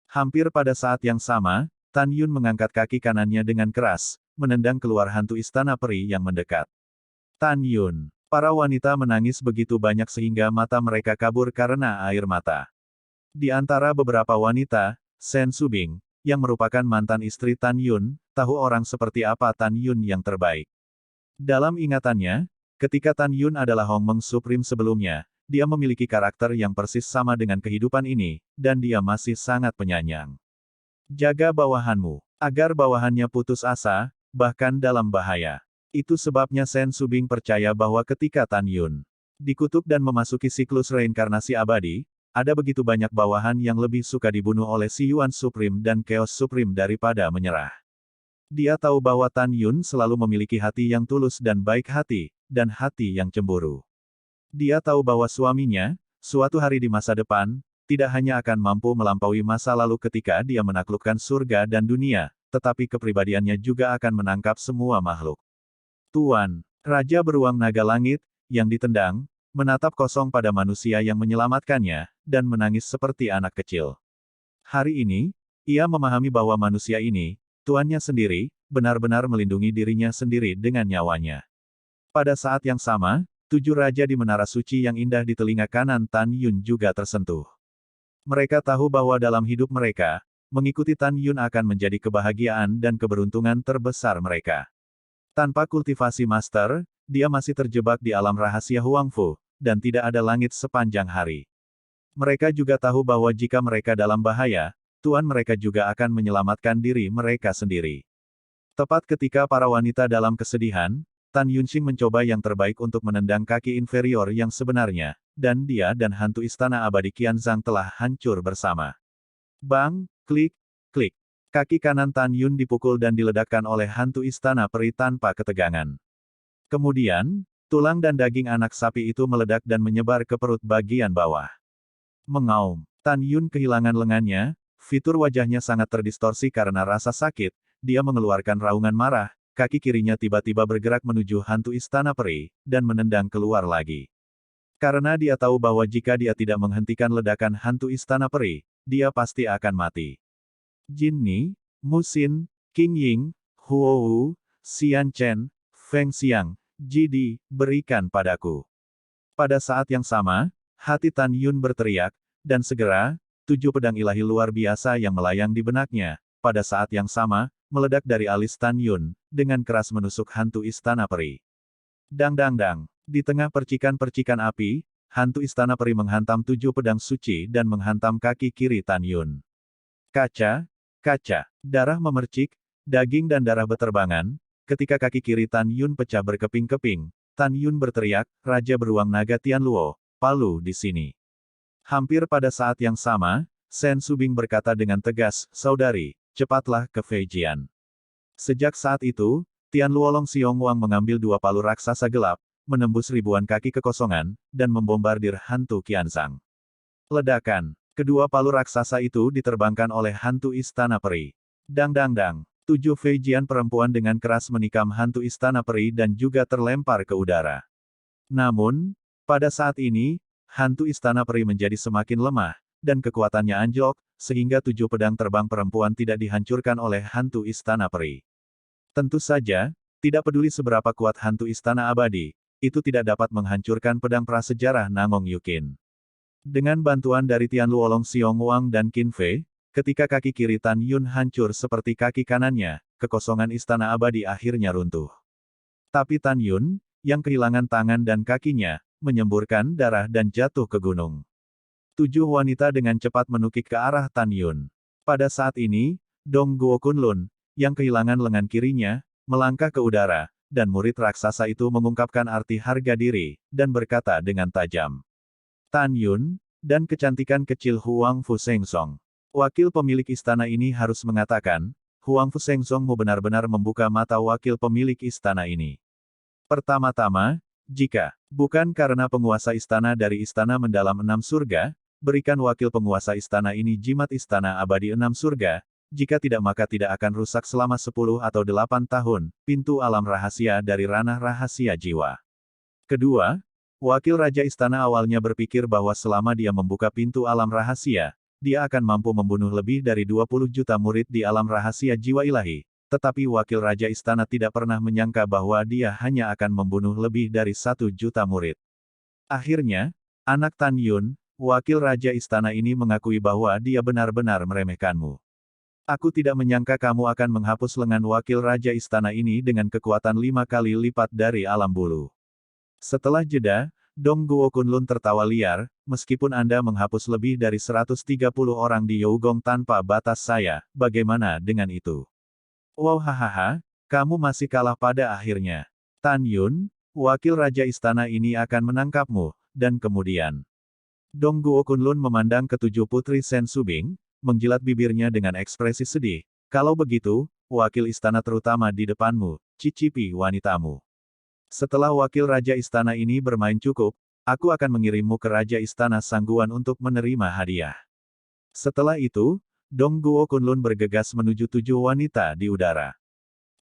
Hampir pada saat yang sama, Tan Yun mengangkat kaki kanannya dengan keras, menendang keluar hantu istana peri yang mendekat. Tan Yun. Para wanita menangis begitu banyak sehingga mata mereka kabur karena air mata. Di antara beberapa wanita, Sen Subing, yang merupakan mantan istri Tan Yun, tahu orang seperti apa Tan Yun yang terbaik. Dalam ingatannya, ketika Tan Yun adalah Hongmeng Supreme sebelumnya, dia memiliki karakter yang persis sama dengan kehidupan ini, dan dia masih sangat penyayang. Jaga bawahanmu, agar bawahannya putus asa, bahkan dalam bahaya. Itu sebabnya Sen Subing percaya bahwa ketika Tan Yun dikutuk dan memasuki siklus reinkarnasi abadi, ada begitu banyak bawahan yang lebih suka dibunuh oleh Si Yuan Supreme dan Chaos Supreme daripada menyerah. Dia tahu bahwa Tan Yun selalu memiliki hati yang tulus dan baik hati, dan hati yang cemburu. Dia tahu bahwa suaminya, suatu hari di masa depan, tidak hanya akan mampu melampaui masa lalu ketika dia menaklukkan surga dan dunia, tetapi kepribadiannya juga akan menangkap semua makhluk. Tuan, Raja Beruang Naga Langit, yang ditendang, menatap kosong pada manusia yang menyelamatkannya, dan menangis seperti anak kecil. Hari ini, ia memahami bahwa manusia ini, tuannya sendiri, benar-benar melindungi dirinya sendiri dengan nyawanya. Pada saat yang sama, 7 raja di Menara Suci yang indah di telinga kanan Tan Yun juga tersentuh. Mereka tahu bahwa dalam hidup mereka, mengikuti Tan Yun akan menjadi kebahagiaan dan keberuntungan terbesar mereka. Tanpa kultivasi master, dia masih terjebak di alam rahasia Huangfu, dan tidak ada langit sepanjang hari. Mereka juga tahu bahwa jika mereka dalam bahaya, tuan mereka juga akan menyelamatkan diri mereka sendiri. Tepat ketika para wanita dalam kesedihan, Tan Yunxing mencoba yang terbaik untuk menendang kaki inferior yang sebenarnya, dan dia dan hantu istana abadi Qianzhang telah hancur bersama. Bang, klik, klik. Kaki kanan Tan Yun dipukul dan diledakkan oleh hantu istana peri tanpa ketegangan. Kemudian, tulang dan daging anak sapi itu meledak dan menyebar ke perut bagian bawah. Mengaum. Tan Yun kehilangan lengannya, fitur wajahnya sangat terdistorsi karena rasa sakit, dia mengeluarkan raungan marah, kaki kirinya tiba-tiba bergerak menuju hantu istana peri, dan menendang keluar lagi. Karena dia tahu bahwa jika dia tidak menghentikan ledakan hantu istana peri, dia pasti akan mati. Jin Ni, Mu Xin, Qing Ying, Huo Wu, Xian Chen, Feng Xiang, Ji Di, berikan padaku. Pada saat yang sama, hati Tan Yun berteriak, dan segera, 7 pedang ilahi luar biasa yang melayang di benaknya, pada saat yang sama, meledak dari alis Tan Yun, dengan keras menusuk hantu istana peri. Dang dang dang, di tengah percikan-percikan api, hantu istana peri menghantam 7 pedang suci dan menghantam kaki kiri Tan Yun. Kaca, kaca, darah memercik, daging dan darah beterbangan, ketika kaki kiri Tan Yun pecah berkeping-keping, Tan Yun berteriak, "Raja Beruang Naga Tianluo, palu di sini." Hampir pada saat yang sama, Sen Subing berkata dengan tegas, "Saudari, cepatlah ke Feijian." Sejak saat itu, Tian Luolong Xiong Wang mengambil 2 palu raksasa gelap, menembus ribuan kaki kekosongan, dan membombardir hantu Qianzhang. Ledakan. Kedua palu raksasa itu diterbangkan oleh hantu istana peri. Dang dang dang. 7 Feijian perempuan dengan keras menikam hantu istana peri dan juga terlempar ke udara. Namun, pada saat ini, hantu istana peri menjadi semakin lemah, dan kekuatannya anjlok, sehingga 7 pedang terbang perempuan tidak dihancurkan oleh hantu istana peri. Tentu saja, tidak peduli seberapa kuat hantu istana abadi, itu tidak dapat menghancurkan pedang prasejarah Nangong Yukin. Dengan bantuan dari Tian Luolong Xiong Wang dan Qin Fei, ketika kaki kiri Tan Yun hancur seperti kaki kanannya, kekosongan istana abadi akhirnya runtuh. Tapi Tan Yun, yang kehilangan tangan dan kakinya, menyemburkan darah dan jatuh ke gunung. 7 wanita dengan cepat menukik ke arah Tan Yun. Pada saat ini, Dong Guo Kunlun, yang kehilangan lengan kirinya, melangkah ke udara, dan murid raksasa itu mengungkapkan arti harga diri, dan berkata dengan tajam. Tan Yun, dan kecantikan kecil Huang Fu Sengsong. Wakil pemilik istana ini harus mengatakan, Huang Fu Sengsongmu benar-benar membuka mata wakil pemilik istana ini. Pertama-tama, jika bukan karena penguasa istana dari istana mendalam 6 surga, berikan wakil penguasa istana ini jimat istana abadi 6 surga, jika tidak maka tidak akan rusak selama 10 atau 8 tahun, pintu alam rahasia dari ranah rahasia jiwa. Kedua, wakil raja istana awalnya berpikir bahwa selama dia membuka pintu alam rahasia, dia akan mampu membunuh lebih dari 20 juta murid di alam rahasia jiwa ilahi. Tetapi wakil raja istana tidak pernah menyangka bahwa dia hanya akan membunuh lebih dari 1 juta murid. Akhirnya, anak Tan Yun, wakil raja istana ini mengakui bahwa dia benar-benar meremehkanmu. Aku tidak menyangka kamu akan menghapus lengan wakil raja istana ini dengan kekuatan 5 kali lipat dari alam bulu. Setelah jeda, Dong Guo Kunlun tertawa liar, meskipun Anda menghapus lebih dari 130 orang di Yougong tanpa batas saya, bagaimana dengan itu? Wow hahaha, kamu masih kalah pada akhirnya. Tan Yun, wakil raja istana ini akan menangkapmu, dan kemudian. Dong Guo Kunlun memandang ketujuh putri Sen Subing, menjilat bibirnya dengan ekspresi sedih. Kalau begitu, wakil istana terutama di depanmu, cicipi wanitamu. Setelah wakil raja istana ini bermain cukup, aku akan mengirimmu ke raja istana Sangguan untuk menerima hadiah. Setelah itu, Dong Guo Kunlun bergegas menuju 7 wanita di udara.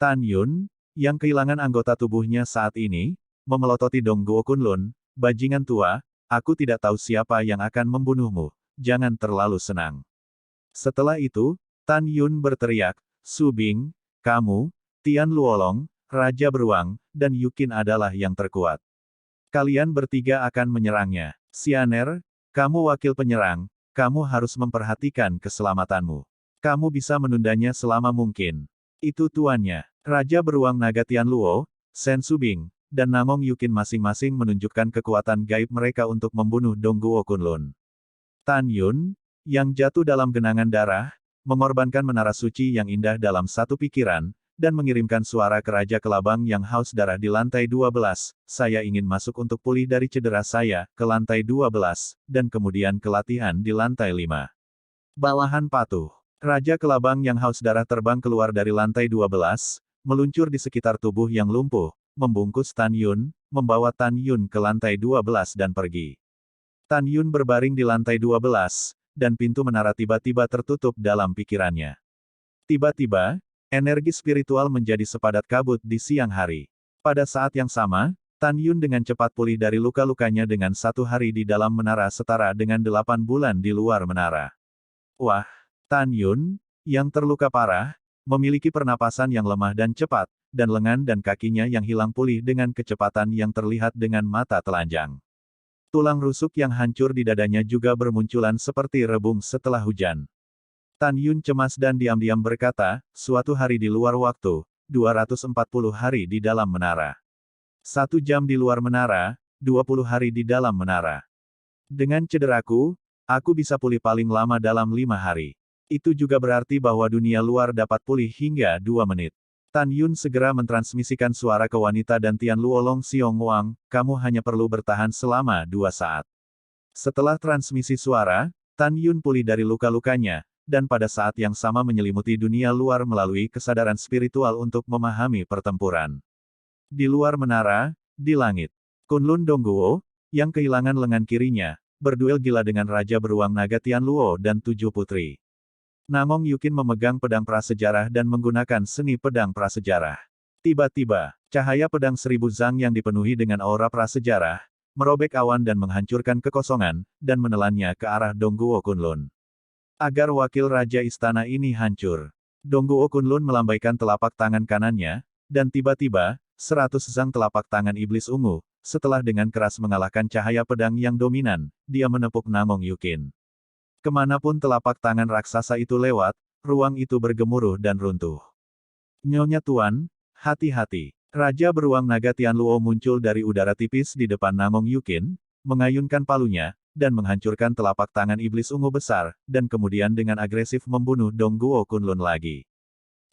Tan Yun, yang kehilangan anggota tubuhnya saat ini, memelototi Dong Guo Kunlun, bajingan tua, aku tidak tahu siapa yang akan membunuhmu, jangan terlalu senang. Setelah itu, Tan Yun berteriak, Su Bing, kamu, Tian Luolong, Raja Beruang, dan Yukin adalah yang terkuat. Kalian bertiga akan menyerangnya. Xianer, kamu wakil penyerang, kamu harus memperhatikan keselamatanmu. Kamu bisa menundanya selama mungkin. Itu tuannya. Raja Beruang Naga Tian Luo, Sen Subing, dan Nangong Yukin masing-masing menunjukkan kekuatan gaib mereka untuk membunuh Dong Guo Kunlun. Tan Yun, yang jatuh dalam genangan darah, mengorbankan menara suci yang indah dalam satu pikiran, dan mengirimkan suara ke Raja Kelabang yang haus darah di lantai 12, saya ingin masuk untuk pulih dari cedera saya, ke lantai 12, dan kemudian ke latihan di lantai 5. Bawahan patuh. Raja Kelabang yang haus darah terbang keluar dari lantai 12, meluncur di sekitar tubuh yang lumpuh, membungkus Tan Yun, membawa Tan Yun ke lantai 12 dan pergi. Tan Yun berbaring di lantai 12, dan pintu menara tiba-tiba tertutup dalam pikirannya. Tiba-tiba, energi spiritual menjadi sepadat kabut di siang hari. Pada saat yang sama, Tan Yun dengan cepat pulih dari luka-lukanya dengan 1 hari di dalam menara setara dengan 8 bulan di luar menara. Wah, Tan Yun, yang terluka parah, memiliki pernapasan yang lemah dan cepat, dan lengan dan kakinya yang hilang pulih dengan kecepatan yang terlihat dengan mata telanjang. Tulang rusuk yang hancur di dadanya juga bermunculan seperti rebung setelah hujan. Tan Yun cemas dan diam-diam berkata, suatu hari di luar waktu, 240 hari di dalam menara. 1 jam di luar menara, 20 hari di dalam menara. Dengan cederaku, aku bisa pulih paling lama dalam 5 hari. Itu juga berarti bahwa dunia luar dapat pulih hingga 2 menit. Tan Yun segera mentransmisikan suara ke wanita dan Tian Luolong Xiong Wang, kamu hanya perlu bertahan selama 2 saat. Setelah transmisi suara, Tan Yun pulih dari luka-lukanya, dan pada saat yang sama menyelimuti dunia luar melalui kesadaran spiritual untuk memahami pertempuran. Di luar menara, di langit, Kunlun Dongguo, yang kehilangan lengan kirinya, berduel gila dengan Raja Beruang Naga Tianluo dan 7 putri. Namong Yukin memegang pedang prasejarah dan menggunakan seni pedang prasejarah. Tiba-tiba, cahaya pedang 1000 zang yang dipenuhi dengan aura prasejarah, merobek awan dan menghancurkan kekosongan, dan menelannya ke arah Dongguo Kunlun. Agar wakil Raja Istana ini hancur, Dongguo Kunlun melambaikan telapak tangan kanannya, dan tiba-tiba, 100 zang telapak tangan iblis ungu, setelah dengan keras mengalahkan cahaya pedang yang dominan, dia menepuk Namong Yukin. Kemanapun telapak tangan raksasa itu lewat, ruang itu bergemuruh dan runtuh. Nyonya Tuan, hati-hati. Raja Beruang Naga Tianluo muncul dari udara tipis di depan Namong Yukin, mengayunkan palunya, dan menghancurkan telapak tangan iblis ungu besar, dan kemudian dengan agresif membunuh Dongguo Kunlun lagi.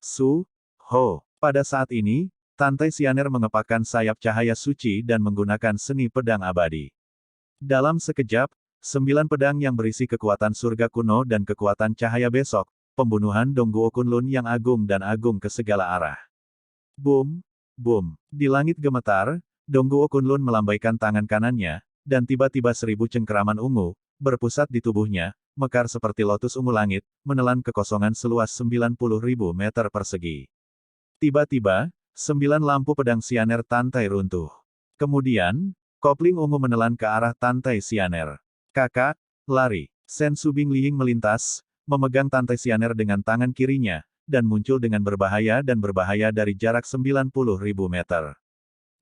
Su, Ho. Pada saat ini, Tantai Sianer mengepakkan sayap cahaya suci dan menggunakan seni pedang abadi. Dalam sekejap, 9 pedang yang berisi kekuatan surga kuno dan kekuatan cahaya besok, pembunuhan Dongguo Kunlun yang agung dan agung ke segala arah. Boom, boom. Di langit gemetar, Dongguo Kunlun melambaikan tangan kanannya, dan tiba-tiba 1000 cengkeraman ungu, berpusat di tubuhnya, mekar seperti lotus ungu langit, menelan kekosongan seluas 90.000 meter persegi. Tiba-tiba, 9 lampu pedang Sianer Tantai runtuh. Kemudian, kopling ungu menelan ke arah Tantai Sianer. Kakak, lari. Sen Subing Liing melintas, memegang Tantai Sianer dengan tangan kirinya, dan muncul dengan berbahaya dari jarak 90.000 meter.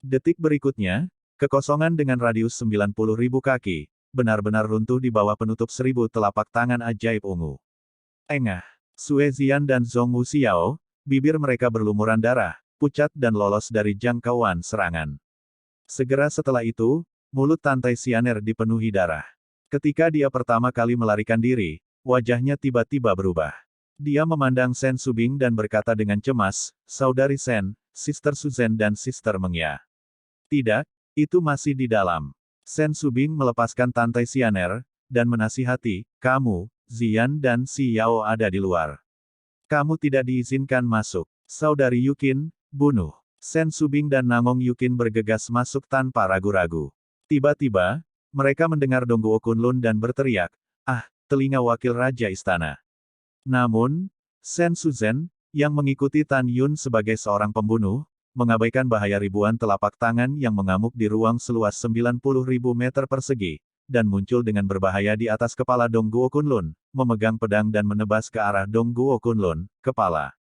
Detik berikutnya, kekosongan dengan radius 90.000 kaki, benar-benar runtuh di bawah penutup 1000 telapak tangan ajaib ungu. Engah, Sue Zian dan Zhong Wuxiao, bibir mereka berlumuran darah, pucat dan lolos dari jangkauan serangan. Segera setelah itu, mulut Tantai Sianer dipenuhi darah. Ketika dia pertama kali melarikan diri, wajahnya tiba-tiba berubah. Dia memandang Sen Subing dan berkata dengan cemas, "Saudari Sen, Sister Suzen dan Sister Mengya." Tidak, itu masih di dalam. Sen Subing melepaskan Tantai Sianer, dan menasihati, "Kamu, Zian dan Si Yao ada di luar. Kamu tidak diizinkan masuk." Saudari Yukin, bunuh. Sen Subing dan Namong Yukin bergegas masuk tanpa ragu-ragu. Tiba-tiba, mereka mendengar Dongguo Kunlun dan berteriak, "Ah, telinga wakil Raja Istana." Namun, Sen Suzen, yang mengikuti Tan Yun sebagai seorang pembunuh, mengabaikan bahaya ribuan telapak tangan yang mengamuk di ruang seluas 90.000 meter persegi, dan muncul dengan berbahaya di atas kepala Dongguo Kunlun, memegang pedang dan menebas ke arah Dongguo Kunlun, kepala.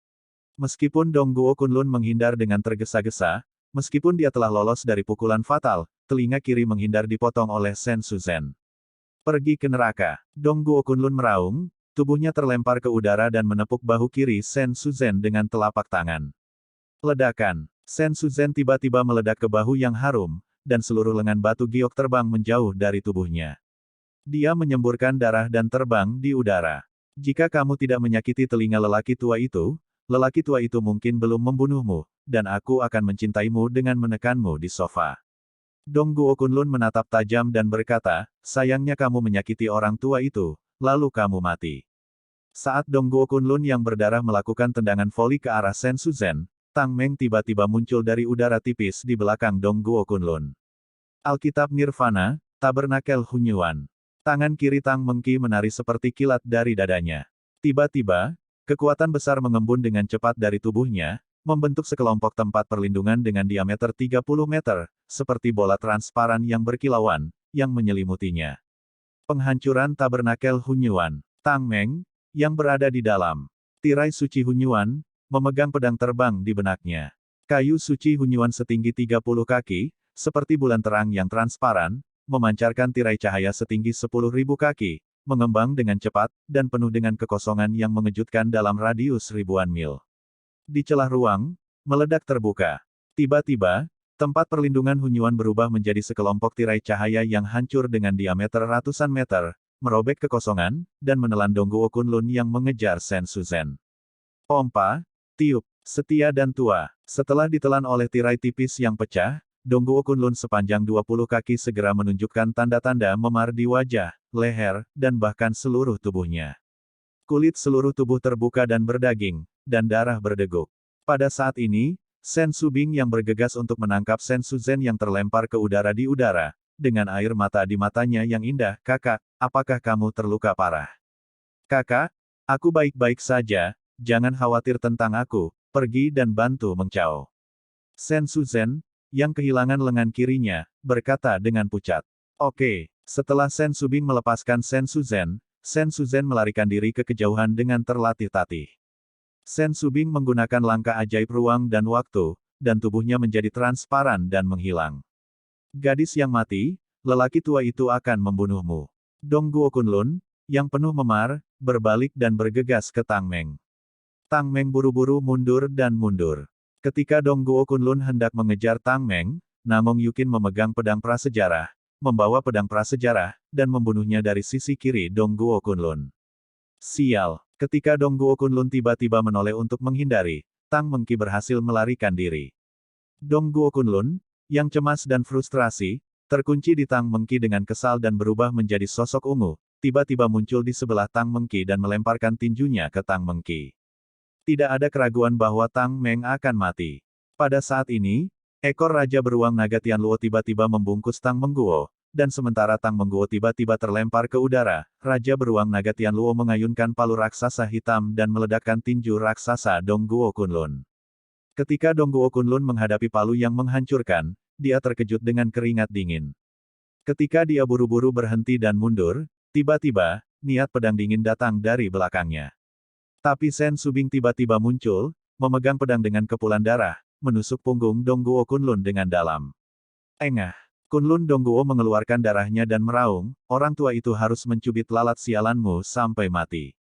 Meskipun Dongguo Kunlun menghindar dengan tergesa-gesa, meskipun dia telah lolos dari pukulan fatal, telinga kiri menghindar dipotong oleh Sen Suzen. Pergi ke neraka. Dongguo Kunlun meraung, tubuhnya terlempar ke udara dan menepuk bahu kiri Sen Suzen dengan telapak tangan. Ledakan. Sen Suzen tiba-tiba meledak ke bahu yang harum, dan seluruh lengan batu giok terbang menjauh dari tubuhnya. Dia menyemburkan darah dan terbang di udara. Jika kamu tidak menyakiti telinga lelaki tua itu mungkin belum membunuhmu, dan aku akan mencintaimu dengan menekanmu di sofa. Dongguo Kunlun menatap tajam dan berkata, "Sayangnya kamu menyakiti orang tua itu, lalu kamu mati." Saat Dongguo Kunlun yang berdarah melakukan tendangan voli ke arah Sen Suzen, Tang Meng tiba-tiba muncul dari udara tipis di belakang Dongguo Kunlun. Alkitab Nirvana, Tabernakel Hunyuan. Tangan kiri Tang Mengki menari seperti kilat dari dadanya. Tiba-tiba, kekuatan besar mengembun dengan cepat dari tubuhnya, membentuk sekelompok tempat perlindungan dengan diameter 30 meter, seperti bola transparan yang berkilauan, yang menyelimutinya. Penghancuran Tabernakel Hunyuan. Tang Meng, yang berada di dalam tirai suci Hunyuan, memegang pedang terbang di benaknya. Kayu suci Hunyuan setinggi 30 kaki, seperti bulan terang yang transparan, memancarkan tirai cahaya setinggi 10.000 kaki, mengembang dengan cepat, dan penuh dengan kekosongan yang mengejutkan dalam radius ribuan mil. Di celah ruang, meledak terbuka. Tiba-tiba, tempat perlindungan Hunyuan berubah menjadi sekelompok tirai cahaya yang hancur dengan diameter ratusan meter, merobek kekosongan, dan menelan Dongguo Kunlun yang mengejar Sen Suzen. Pompa, tiup, setia dan tua. Setelah ditelan oleh tirai tipis yang pecah, Dongguo Kunlun sepanjang 20 kaki segera menunjukkan tanda-tanda memar di wajah, leher, dan bahkan seluruh tubuhnya. Kulit seluruh tubuh terbuka dan berdaging, dan darah berdeguk. Pada saat ini, Sen Subing yang bergegas untuk menangkap Sen Suzhen yang terlempar ke udara di udara, dengan air mata di matanya yang indah. Kakak, apakah kamu terluka parah? Kakak, aku baik-baik saja, jangan khawatir tentang aku, pergi dan bantu Meng Chao. Sen Suzhen, yang kehilangan lengan kirinya, berkata dengan pucat. Oke, setelah Sen Subing melepaskan Sen Suzhen melarikan diri ke kejauhan dengan terlatih-tatih. Sen Subing menggunakan langkah ajaib ruang dan waktu, dan tubuhnya menjadi transparan dan menghilang. Gadis yang mati, lelaki tua itu akan membunuhmu. Dong Guo Kunlun, yang penuh memar, berbalik dan bergegas ke Tang Meng. Tang Meng buru-buru mundur dan mundur. Ketika Dong Guo Kunlun hendak mengejar Tang Meng, Namong Yukin memegang pedang prasejarah, membawa pedang prasejarah, dan membunuhnya dari sisi kiri Dong Guo Kunlun. Sial, ketika Dong Guo Kunlun tiba-tiba menoleh untuk menghindari, Tang Mengki berhasil melarikan diri. Dong Guo Kunlun, yang cemas dan frustrasi, terkunci di Tang Mengki dengan kesal dan berubah menjadi sosok ungu, tiba-tiba muncul di sebelah Tang Mengki dan melemparkan tinjunya ke Tang Mengki. Tidak ada keraguan bahwa Tang Meng akan mati. Pada saat ini, ekor Raja Beruang Naga Tianluo tiba-tiba membungkus Tang Mengguo, dan sementara Tang Mengguo tiba-tiba terlempar ke udara, Raja Beruang Naga Tianluo mengayunkan palu raksasa hitam dan meledakkan tinju raksasa Dong Guo Kunlun. Ketika Dong Guo Kunlun menghadapi palu yang menghancurkan, dia terkejut dengan keringat dingin. Ketika dia buru-buru berhenti dan mundur, tiba-tiba, niat pedang dingin datang dari belakangnya. Tapi Sen Subing tiba-tiba muncul, memegang pedang dengan kepulan darah, menusuk punggung Dong Guo Kunlun dengan dalam. Engah! Kunlun Dong Guo mengeluarkan darahnya dan meraung, orang tua itu harus mencubit lalat sialanmu sampai mati.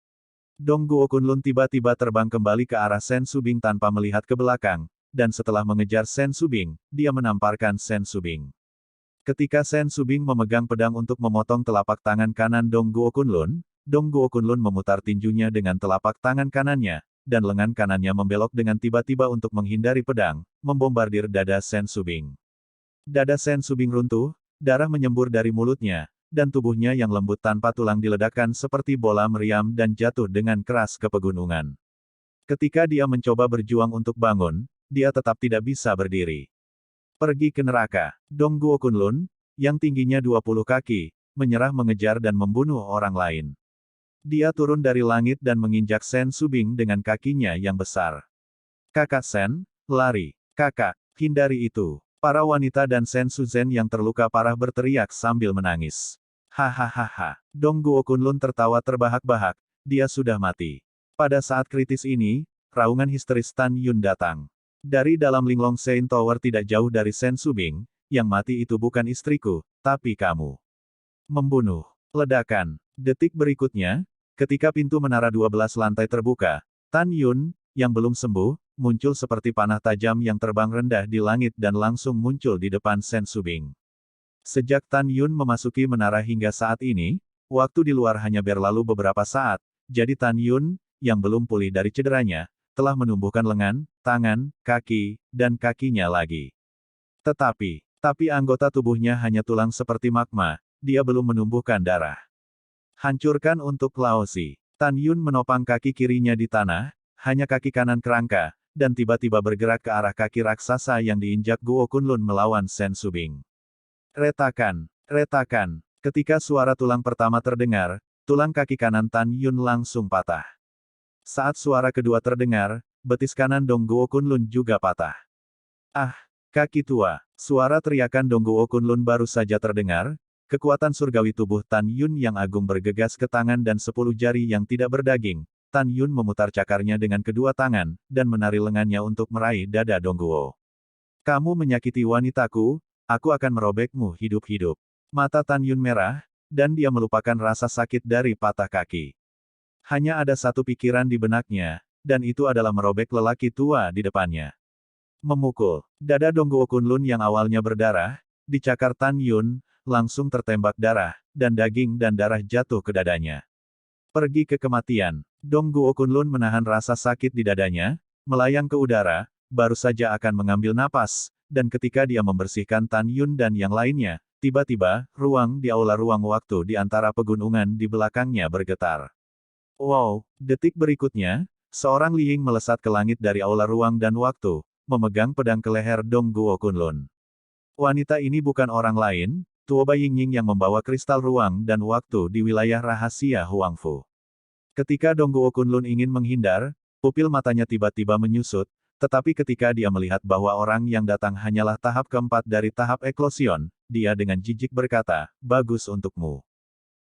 Dong Guo Kunlun tiba-tiba terbang kembali ke arah Sen Subing tanpa melihat ke belakang, dan setelah mengejar Sen Subing, dia menamparkan Sen Subing. Ketika Sen Subing memegang pedang untuk memotong telapak tangan kanan Dong Guo Kunlun memutar tinjunya dengan telapak tangan kanannya, dan lengan kanannya membelok dengan tiba-tiba untuk menghindari pedang, membombardir dada Sen Subing. Dada Sen Subing runtuh, darah menyembur dari mulutnya, dan tubuhnya yang lembut tanpa tulang diledakkan seperti bola meriam dan jatuh dengan keras ke pegunungan. Ketika dia mencoba berjuang untuk bangun, dia tetap tidak bisa berdiri. Pergi ke neraka. Dong Guo Kunlun, yang tingginya 20 kaki, menyerah mengejar dan membunuh orang lain. Dia turun dari langit dan menginjak Sen Subing dengan kakinya yang besar. Kakak Sen, lari. Kakak, hindari itu. Para wanita dan Sen Suzhen yang terluka parah berteriak sambil menangis. Hahaha. Dong Guo Kunlun tertawa terbahak-bahak, dia sudah mati. Pada saat kritis ini, raungan histeris Tan Yun datang. Dari dalam Linglong Sein Tower tidak jauh dari Sen Subing, yang mati itu bukan istriku, tapi kamu. Membunuh. Ledakan. Detik berikutnya, ketika pintu menara 12 lantai terbuka, Tan Yun, yang belum sembuh, muncul seperti panah tajam yang terbang rendah di langit dan langsung muncul di depan Sen Subing. Sejak Tan Yun memasuki menara hingga saat ini, waktu di luar hanya berlalu beberapa saat, jadi Tan Yun, yang belum pulih dari cederanya, telah menumbuhkan lengan, tangan, kaki, dan kakinya lagi. Tapi anggota tubuhnya hanya tulang seperti magma, dia belum menumbuhkan darah. Hancurkan untuk Laozi. Tan Yun menopang kaki kirinya di tanah, hanya kaki kanan kerangka, dan tiba-tiba bergerak ke arah kaki raksasa yang diinjak Guo Kunlun melawan Sen Subing. Retakan, retakan. Ketika suara tulang pertama terdengar, tulang kaki kanan Tan Yun langsung patah. Saat suara kedua terdengar, betis kanan Dong Guo Kunlun juga patah. Ah, kaki tua. Suara teriakan Dong Guo Kunlun baru saja terdengar. Kekuatan surgawi tubuh Tan Yun yang agung bergegas ke tangan dan 10 jari yang tidak berdaging. Tan Yun memutar cakarnya dengan kedua tangan, dan menari lengannya untuk meraih dada Dong Guo. Kamu menyakiti wanitaku, aku akan merobekmu hidup-hidup. Mata Tan Yun merah, dan dia melupakan rasa sakit dari patah kaki. Hanya ada satu pikiran di benaknya, dan itu adalah merobek lelaki tua di depannya. Memukul. Dada Dong Guo Kunlun yang awalnya berdarah, dicakar Tan Yun, langsung tertembak darah, dan daging dan darah jatuh ke dadanya. Pergi ke kematian. Dong Guo Kunlun menahan rasa sakit di dadanya, melayang ke udara, baru saja akan mengambil napas, dan ketika dia membersihkan Tan Yun dan yang lainnya, tiba-tiba, ruang di aula ruang waktu di antara pegunungan di belakangnya bergetar. Wow, detik berikutnya, seorang Liying melesat ke langit dari aula ruang dan waktu, memegang pedang ke leher Dong Guo Kunlun. Wanita ini bukan orang lain, Tuoba Yingying yang membawa kristal ruang dan waktu di wilayah rahasia Huangfu. Ketika Dong Guo Kunlun ingin menghindar, pupil matanya tiba-tiba menyusut, tetapi ketika dia melihat bahwa orang yang datang hanyalah tahap keempat dari tahap eklosion, dia dengan jijik berkata, "Bagus untukmu.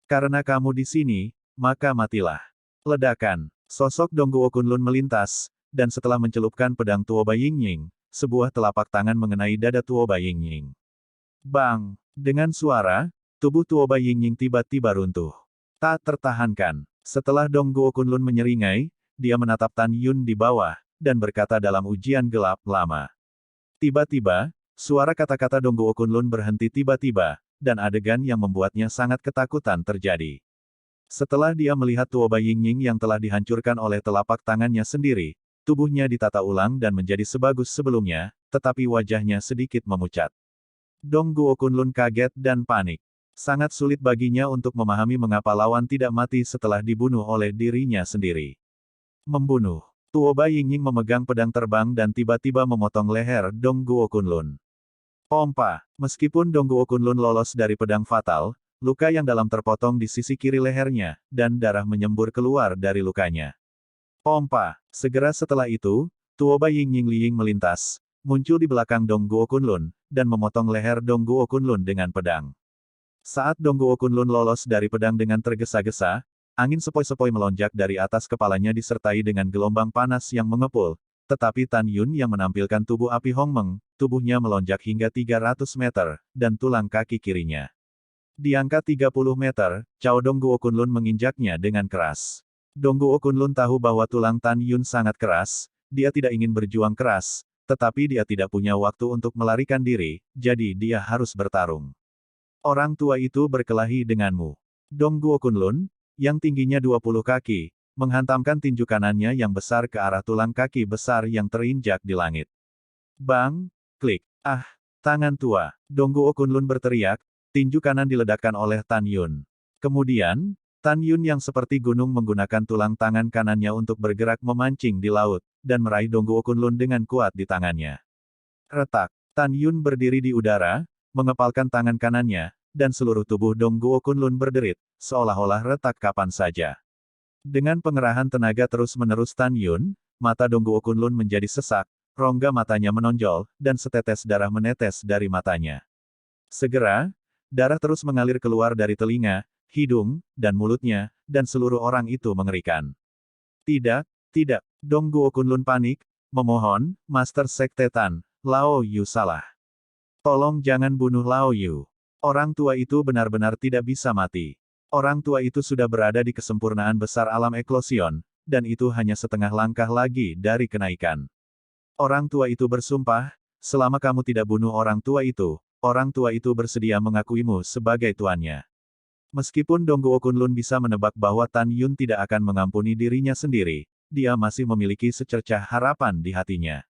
Karena kamu di sini, maka matilah." Ledakan. Sosok Dong Guo Kunlun melintas, dan setelah mencelupkan pedang Tuoba Yingying, sebuah telapak tangan mengenai dada Tuoba Yingying. Bang! Dengan suara, tubuh Tuoba Yingying tiba-tiba runtuh. Tak tertahankan. Setelah Dong Guo Kunlun menyeringai, dia menatap Tan Yun di bawah, dan berkata dalam ujian gelap lama. Tiba-tiba, suara kata-kata Dong Guo Kunlun berhenti tiba-tiba, dan adegan yang membuatnya sangat ketakutan terjadi. Setelah dia melihat Tuoba Yingying yang telah dihancurkan oleh telapak tangannya sendiri, tubuhnya ditata ulang dan menjadi sebagus sebelumnya, tetapi wajahnya sedikit memucat. Dong Guo Kunlun kaget dan panik. Sangat sulit baginya untuk memahami mengapa lawan tidak mati setelah dibunuh oleh dirinya sendiri. Membunuh. Tuoba Yingying memegang pedang terbang dan tiba-tiba memotong leher Dong Guo Kunlun. Pompa. Meskipun Dong Guo Kunlun lolos dari pedang fatal, luka yang dalam terpotong di sisi kiri lehernya, dan darah menyembur keluar dari lukanya. Pompa. Segera setelah itu, Tuoba Yingying Liying melintas, muncul di belakang Dong Guo Kunlun, dan memotong leher Dong Guo Kunlun dengan pedang. Saat Dong Guo Kunlun lolos dari pedang dengan tergesa-gesa, angin sepoi-sepoi melonjak dari atas kepalanya disertai dengan gelombang panas yang mengepul, tetapi Tan Yun yang menampilkan tubuh api Hongmeng, tubuhnya melonjak hingga 300 meter, dan tulang kaki kirinya. Di angka 30 meter, Cao Dong Guo Kunlun menginjaknya dengan keras. Dong Guo Kunlun tahu bahwa tulang Tan Yun sangat keras, dia tidak ingin berjuang keras, tetapi dia tidak punya waktu untuk melarikan diri, jadi dia harus bertarung. Orang tua itu berkelahi denganmu. Dong Guo Kunlun, yang tingginya 20 kaki, menghantamkan tinju kanannya yang besar ke arah tulang kaki besar yang terinjak di langit. Bang! Klik! Ah! Tangan tua! Dong Guo Kunlun berteriak, tinju kanan diledakkan oleh Tan Yun. Kemudian, Tan Yun yang seperti gunung menggunakan tulang tangan kanannya untuk bergerak memancing di laut, dan meraih Dong Guo Kunlun dengan kuat di tangannya. Retak. Tan Yun berdiri di udara, mengepalkan tangan kanannya, dan seluruh tubuh Dong Guo Kunlun berderit, seolah-olah retak kapan saja. Dengan pengerahan tenaga terus-menerus Tan Yun, mata Dong Guo Kunlun menjadi sesak, rongga matanya menonjol, dan setetes darah menetes dari matanya. Segera, darah terus mengalir keluar dari telinga, hidung, dan mulutnya, dan seluruh orang itu mengerikan. Tidak, tidak, Dong Guo Kunlun panik, memohon, Master Sekte Tan, Lao Yu salah. Tolong jangan bunuh Lao Yu. Orang tua itu benar-benar tidak bisa mati. Orang tua itu sudah berada di kesempurnaan besar alam eklosion, dan itu hanya setengah langkah lagi dari kenaikan. Orang tua itu bersumpah, selama kamu tidak bunuh orang tua itu bersedia mengakuimu sebagai tuannya. Meskipun Dong Guo Kunlun bisa menebak bahwa Tan Yun tidak akan mengampuni dirinya sendiri, dia masih memiliki secercah harapan di hatinya.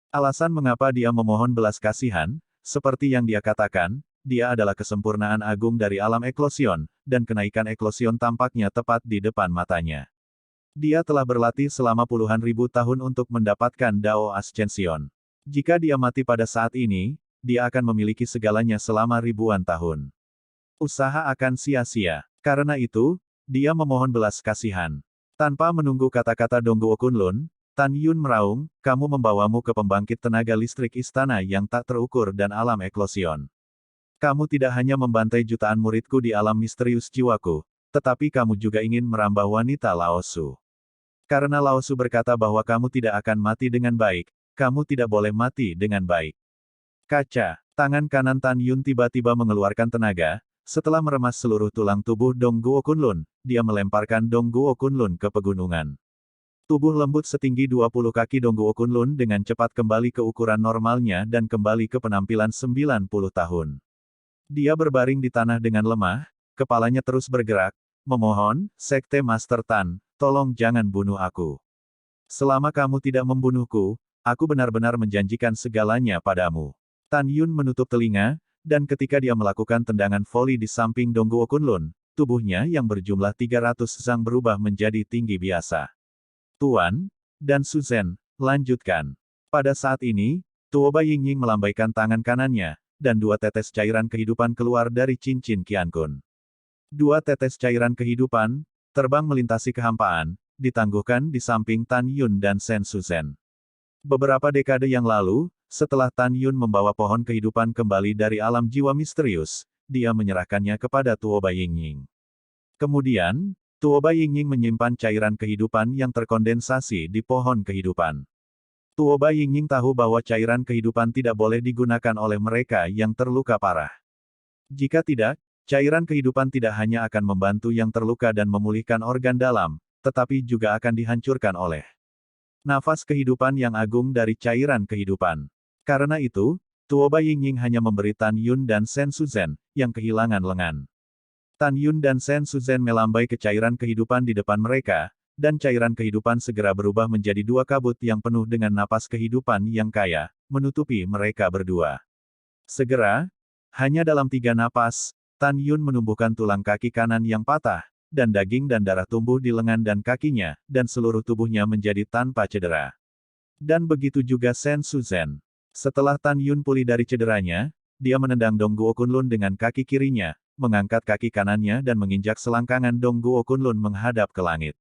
Alasan mengapa dia memohon belas kasihan, seperti yang dia katakan, dia adalah kesempurnaan agung dari alam eklosion, dan kenaikan eklosion tampaknya tepat di depan matanya. Dia telah berlatih selama puluhan ribu tahun untuk mendapatkan Dao Ascension. Jika dia mati pada saat ini, dia akan memiliki segalanya selama ribuan tahun. Usaha akan sia-sia. Karena itu, dia memohon belas kasihan. Tanpa menunggu kata-kata Dong Guo Kunlun, Tan Yun meraung, kamu membawamu ke pembangkit tenaga listrik istana yang tak terukur dan alam eklosion. Kamu tidak hanya membantai jutaan muridku di alam misterius jiwaku, tetapi kamu juga ingin merambah wanita Laosu. Karena Laosu berkata bahwa kamu tidak akan mati dengan baik, kamu tidak boleh mati dengan baik. Kaca. Tangan kanan Tan Yun tiba-tiba mengeluarkan tenaga, setelah meremas seluruh tulang tubuh Dong Guo Kunlun, dia melemparkan Dong Guo Kunlun ke pegunungan. Tubuh lembut setinggi 20 kaki Dong Guo Kunlun dengan cepat kembali ke ukuran normalnya dan kembali ke penampilan 90 tahun. Dia berbaring di tanah dengan lemah, kepalanya terus bergerak, memohon, Sekte Master Tan, tolong jangan bunuh aku. Selama kamu tidak membunuhku, aku benar-benar menjanjikan segalanya padamu. Tan Yun menutup telinga, dan ketika dia melakukan tendangan voli di samping Dong Guo Kunlun, tubuhnya yang berjumlah 300 zang berubah menjadi tinggi biasa. Tuan, dan Suzhen, lanjutkan. Pada saat ini, Tuoba Yingying melambaikan tangan kanannya, dan dua tetes cairan kehidupan keluar dari cincin Qiankun. Dua tetes cairan kehidupan, terbang melintasi kehampaan, ditangguhkan di samping Tan Yun dan Sen Suzhen. Beberapa dekade yang lalu, setelah Tan Yun membawa pohon kehidupan kembali dari alam jiwa misterius, dia menyerahkannya kepada Tuoba Yingying. Kemudian, Tuoba Yingying menyimpan cairan kehidupan yang terkondensasi di pohon kehidupan. Tuoba Yingying tahu bahwa cairan kehidupan tidak boleh digunakan oleh mereka yang terluka parah. Jika tidak, cairan kehidupan tidak hanya akan membantu yang terluka dan memulihkan organ dalam, tetapi juga akan dihancurkan oleh nafas kehidupan yang agung dari cairan kehidupan. Karena itu, Tuoba Yingying hanya memberi Tan Yun dan Sen Suzhen, yang kehilangan lengan. Tan Yun dan Sen Suzhen melambai ke cairan kehidupan di depan mereka, dan cairan kehidupan segera berubah menjadi dua kabut yang penuh dengan napas kehidupan yang kaya, menutupi mereka berdua. Segera, hanya dalam 3 napas, Tan Yun menumbuhkan tulang kaki kanan yang patah, dan daging dan darah tumbuh di lengan dan kakinya, dan seluruh tubuhnya menjadi tanpa cedera. Dan begitu juga Sen Suzhen. Setelah Tan Yun pulih dari cederanya, dia menendang Dong Guo Kunlun dengan kaki kirinya, mengangkat kaki kanannya dan menginjak selangkangan Dong Guo Kunlun menghadap ke langit.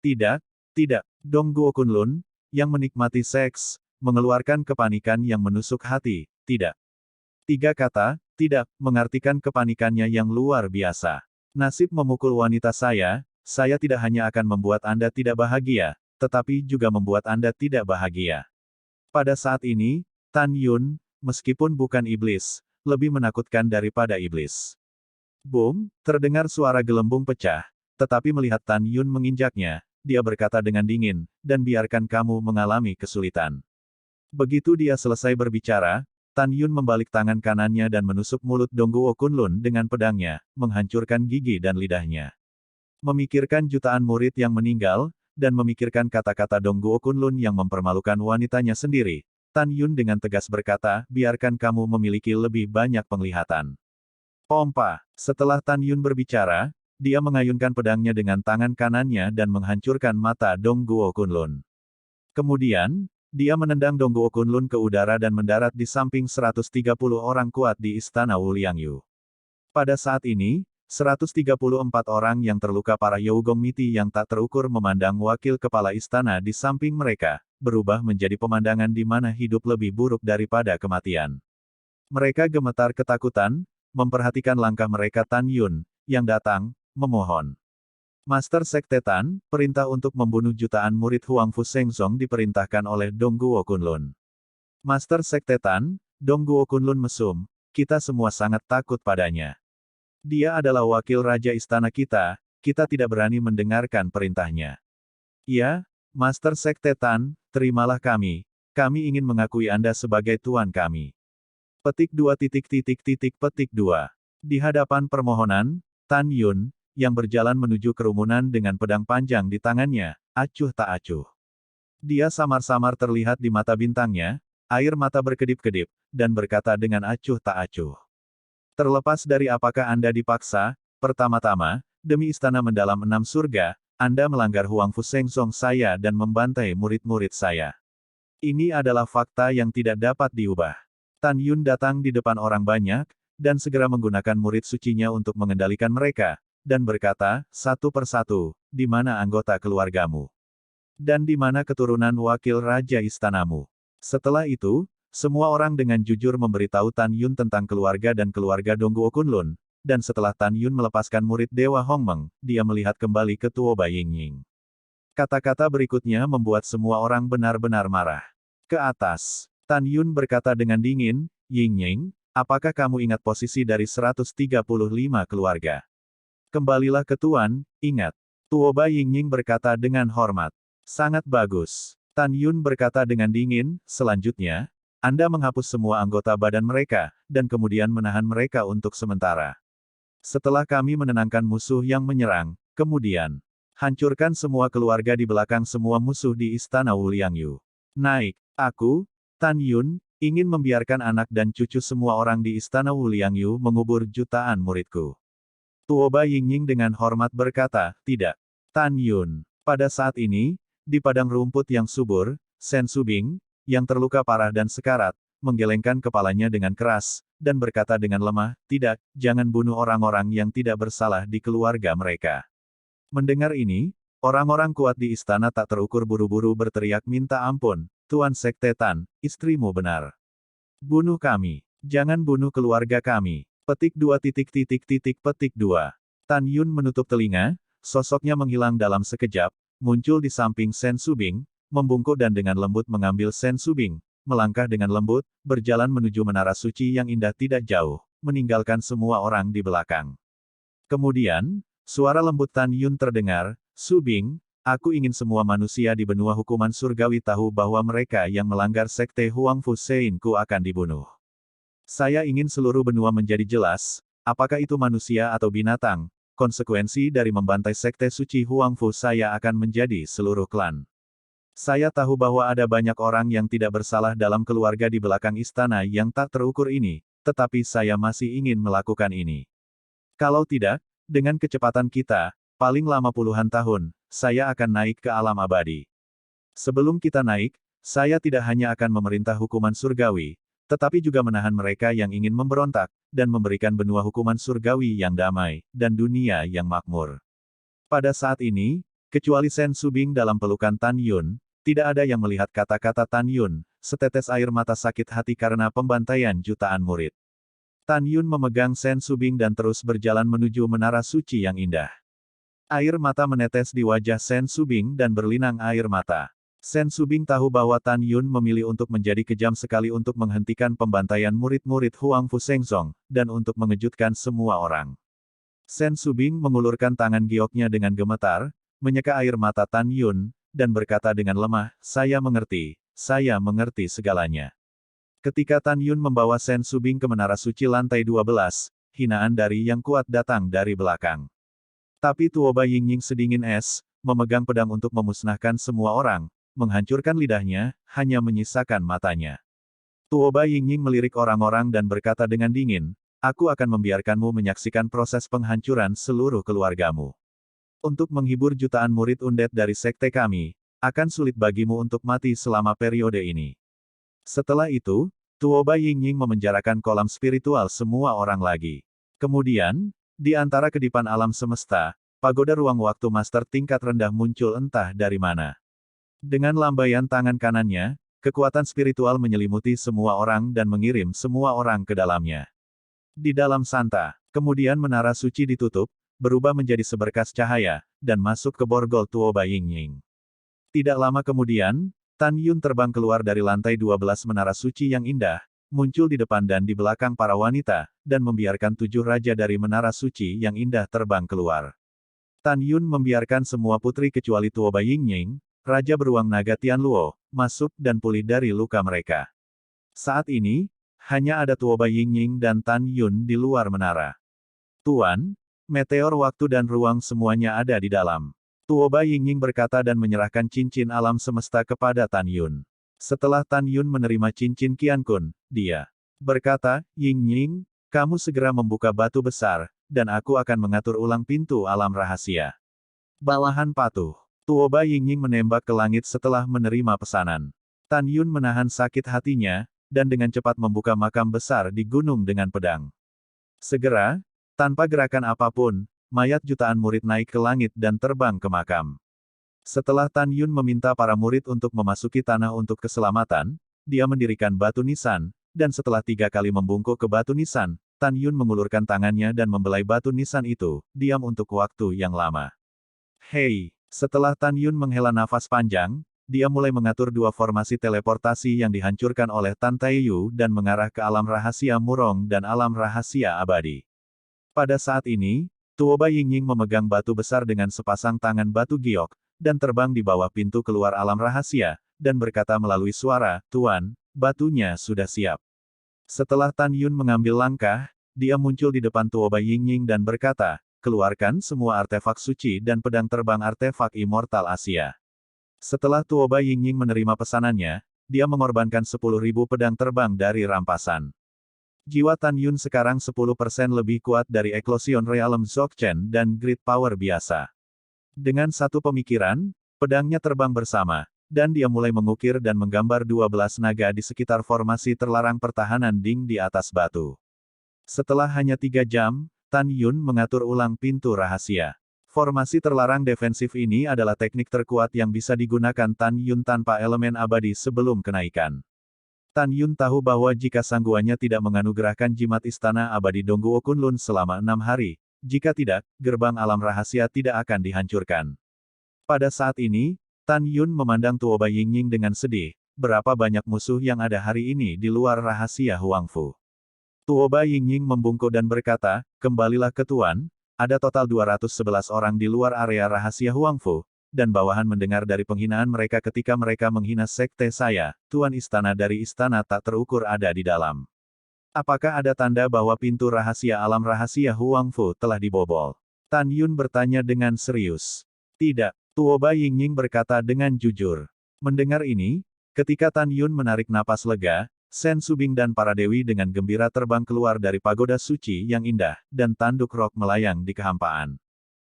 Tidak, tidak, Dong Guo Kunlun, yang menikmati seks, mengeluarkan kepanikan yang menusuk hati, tidak. 3 kata, tidak, mengartikan kepanikannya yang luar biasa. Nasib memukul wanita saya tidak hanya akan membuat Anda tidak bahagia, tetapi juga membuat Anda tidak bahagia. Pada saat ini, Tan Yun, meskipun bukan iblis, lebih menakutkan daripada iblis. Boom, terdengar suara gelembung pecah, tetapi melihat Tan Yun menginjaknya, dia berkata dengan dingin, dan biarkan kamu mengalami kesulitan. Begitu dia selesai berbicara, Tan Yun membalik tangan kanannya dan menusuk mulut Dong Guo Kunlun dengan pedangnya, menghancurkan gigi dan lidahnya. Memikirkan jutaan murid yang meninggal, dan memikirkan kata-kata Dong Guo Kunlun yang mempermalukan wanitanya sendiri, Tan Yun dengan tegas berkata, biarkan kamu memiliki lebih banyak penglihatan. Pompa. Setelah Tan Yun berbicara, dia mengayunkan pedangnya dengan tangan kanannya dan menghancurkan mata Dong Guo Kunlun. Kemudian, dia menendang Dong Guo Kunlun ke udara dan mendarat di samping 130 orang kuat di istana Wu Liangyu. Pada saat ini, 134 orang yang terluka parah Yougong Miti yang tak terukur memandang wakil kepala istana di samping mereka, berubah menjadi pemandangan di mana hidup lebih buruk daripada kematian. Mereka gemetar ketakutan, memperhatikan langkah mereka Tan Yun, yang datang, memohon. Master Sekte Tan, perintah untuk membunuh jutaan murid Huang Fu Shengzong diperintahkan oleh Dong Guo Kunlun. Master Sekte Tan, Dong Guo Kunlun mesum, kita semua sangat takut padanya. Dia adalah wakil raja istana kita tidak berani mendengarkan perintahnya. Ya, Master Sekte Tan, terimalah kami ingin mengakui Anda sebagai tuan kami. Petik 2. Petik 2. Di hadapan permohonan, Tan Yun, yang berjalan menuju kerumunan dengan pedang panjang di tangannya, acuh tak acuh. Dia samar-samar terlihat di mata bintangnya, air mata berkedip-kedip, dan berkata dengan acuh tak acuh. Terlepas dari apakah Anda dipaksa, pertama-tama, demi istana mendalam 6 surga, Anda melanggar Huang Fu Shengzong saya dan membantai murid-murid saya. Ini adalah fakta yang tidak dapat diubah. Tan Yun datang di depan orang banyak, dan segera menggunakan murid sucinya untuk mengendalikan mereka, dan berkata, satu persatu, di mana anggota keluargamu? Dan di mana keturunan wakil raja istanamu? Setelah itu, semua orang dengan jujur memberitahu Tan Yun tentang keluarga dan keluarga Dong Guo Kunlun, dan setelah Tan Yun melepaskan murid Dewa Hongmeng, dia melihat kembali ke Tuoba Yingying. Kata-kata berikutnya membuat semua orang benar-benar marah. Ke atas. Tan Yun berkata dengan dingin, Yingying, apakah kamu ingat posisi dari 135 keluarga? Kembalilah ke Tuan, ingat. Tuoba Yingying berkata dengan hormat. Sangat bagus. Tan Yun berkata dengan dingin, selanjutnya, Anda menghapus semua anggota badan mereka, dan kemudian menahan mereka untuk sementara. Setelah kami menenangkan musuh yang menyerang, kemudian, hancurkan semua keluarga di belakang semua musuh di istana Wu Liangyu. Naik, aku, Tan Yun, ingin membiarkan anak dan cucu semua orang di istana Wu Liangyu mengubur jutaan muridku. Tuoba Yingying dengan hormat berkata, tidak. Tan Yun. Pada saat ini, di padang rumput yang subur, Sen Subing, yang terluka parah dan sekarat, menggelengkan kepalanya dengan keras, dan berkata dengan lemah, tidak, jangan bunuh orang-orang yang tidak bersalah di keluarga mereka. Mendengar ini, orang-orang kuat di istana tak terukur buru-buru berteriak minta ampun, Tuan Sekte Tan, istrimu benar. Bunuh kami. Jangan bunuh keluarga kami. Petik 2 petik 2. Tan Yun menutup telinga, sosoknya menghilang dalam sekejap, muncul di samping Sen Subing, membungkuk dan dengan lembut mengambil Sen Subing, melangkah dengan lembut, berjalan menuju menara suci yang indah tidak jauh, meninggalkan semua orang di belakang. Kemudian, suara lembut Tan Yun terdengar, Subing, aku ingin semua manusia di benua hukuman surgawi tahu bahwa mereka yang melanggar sekte Huangfu Sein ku akan dibunuh. Saya ingin seluruh benua menjadi jelas, apakah itu manusia atau binatang, konsekuensi dari membantai sekte suci Huangfu saya akan menjadi seluruh klan. Saya tahu bahwa ada banyak orang yang tidak bersalah dalam keluarga di belakang istana yang tak terukur ini, tetapi saya masih ingin melakukan ini. Kalau tidak, dengan kecepatan kita, paling lama puluhan tahun, saya akan naik ke alam abadi. Sebelum kita naik, saya tidak hanya akan memerintah hukuman surgawi, tetapi juga menahan mereka yang ingin memberontak, dan memberikan benua hukuman surgawi yang damai, dan dunia yang makmur. Pada saat ini, kecuali Sen Subing dalam pelukan Tan Yun, tidak ada yang melihat kata-kata Tan Yun, setetes air mata sakit hati karena pembantaian jutaan murid. Tan Yun memegang Sen Subing dan terus berjalan menuju menara suci yang indah. Air mata menetes di wajah Sen Subing dan berlinang air mata. Sen Subing tahu bahwa Tan Yun memilih untuk menjadi kejam sekali untuk menghentikan pembantaian murid-murid Huangfu Shengzong, dan untuk mengejutkan semua orang. Sen Subing mengulurkan tangan gioknya dengan gemetar, menyeka air mata Tan Yun, dan berkata dengan lemah, saya mengerti segalanya. Ketika Tan Yun membawa Sen Subing ke menara suci lantai 12, hinaan dari yang kuat datang dari belakang. Tapi Tuoba Yingying sedingin es, memegang pedang untuk memusnahkan semua orang, menghancurkan lidahnya, hanya menyisakan matanya. Tuoba Yingying melirik orang-orang dan berkata dengan dingin, aku akan membiarkanmu menyaksikan proses penghancuran seluruh keluargamu. Untuk menghibur jutaan murid undet dari sekte kami, akan sulit bagimu untuk mati selama periode ini. Setelah itu, Tuoba Yingying memenjarakan kolam spiritual semua orang lagi. Kemudian, di antara kedipan alam semesta, pagoda ruang waktu master tingkat rendah muncul entah dari mana. Dengan lambaian tangan kanannya, kekuatan spiritual menyelimuti semua orang dan mengirim semua orang ke dalamnya. Di dalam Santa, kemudian menara suci ditutup, berubah menjadi seberkas cahaya, dan masuk ke borgol Tuoba Yingying. Tidak lama kemudian, Tan Yun terbang keluar dari lantai 12 menara suci yang indah, muncul di depan dan di belakang para wanita, dan membiarkan 7 raja dari menara suci yang indah terbang keluar. Tan Yun membiarkan semua putri kecuali Tuoba Yingying, Raja Beruang Naga Tianluo, masuk dan pulih dari luka mereka. Saat ini, hanya ada Tuoba Yingying dan Tan Yun di luar menara. Tuan, meteor waktu dan ruang semuanya ada di dalam. Tuoba Yingying berkata dan menyerahkan cincin alam semesta kepada Tan Yun. Setelah Tan Yun menerima cincin Qiankun, dia berkata, Yingying, kamu segera membuka batu besar, dan aku akan mengatur ulang pintu alam rahasia. Bawahan patuh. Tuoba Yingying menembak ke langit setelah menerima pesanan. Tan Yun menahan sakit hatinya, dan dengan cepat membuka makam besar di gunung dengan pedang. Segera, tanpa gerakan apapun, mayat jutaan murid naik ke langit dan terbang ke makam. Setelah Tan Yun meminta para murid untuk memasuki tanah untuk keselamatan, dia mendirikan batu nisan, dan setelah 3 kali membungkuk ke batu nisan, Tan Yun mengulurkan tangannya dan membelai batu nisan itu, diam untuk waktu yang lama. Hei! Setelah Tan Yun menghela nafas panjang, dia mulai mengatur 2 formasi teleportasi yang dihancurkan oleh Tan Taiyu dan mengarah ke alam rahasia Murong dan alam rahasia abadi. Pada saat ini, Tuoba Yingying memegang batu besar dengan sepasang tangan batu giok, dan terbang di bawah pintu keluar alam rahasia, dan berkata melalui suara, Tuan, batunya sudah siap. Setelah Tan Yun mengambil langkah, dia muncul di depan Tuoba Yingying dan berkata, keluarkan semua artefak suci dan pedang terbang artefak immortal Asia. Setelah Tuoba Yingying menerima pesanannya, dia mengorbankan 10.000 pedang terbang dari rampasan. Jiwa Tan Yun sekarang 10% lebih kuat dari Eclosion Realm Dzogchen dan Grid Power biasa. Dengan satu pemikiran, pedangnya terbang bersama, dan dia mulai mengukir dan menggambar 12 naga di sekitar formasi terlarang pertahanan Ding di atas batu. Setelah hanya 3 jam, Tan Yun mengatur ulang pintu rahasia. Formasi terlarang defensif ini adalah teknik terkuat yang bisa digunakan Tan Yun tanpa elemen abadi sebelum kenaikan. Tan Yun tahu bahwa jika sangguannya tidak menganugerahkan jimat istana abadi Dongguo Kunlun selama 6 hari, jika tidak, gerbang alam rahasia tidak akan dihancurkan. Pada saat ini, Tan Yun memandang Tuoba Yingying dengan sedih, berapa banyak musuh yang ada hari ini di luar rahasia Huangfu. Tuoba Yingying membungkuk dan berkata, kembalilah ke Tuan, ada total 211 orang di luar area rahasia Huangfu, dan bawahan mendengar dari penghinaan mereka ketika mereka menghina sekte saya, Tuan Istana dari Istana tak terukur ada di dalam. Apakah ada tanda bahwa pintu rahasia alam rahasia Huangfu telah dibobol? Tan Yun bertanya dengan serius. Tidak, Tuoba Yingying berkata dengan jujur. Mendengar ini, ketika Tan Yun menarik napas lega, Sen Subing dan para dewi dengan gembira terbang keluar dari pagoda suci yang indah, dan tanduk rok melayang di kehampaan.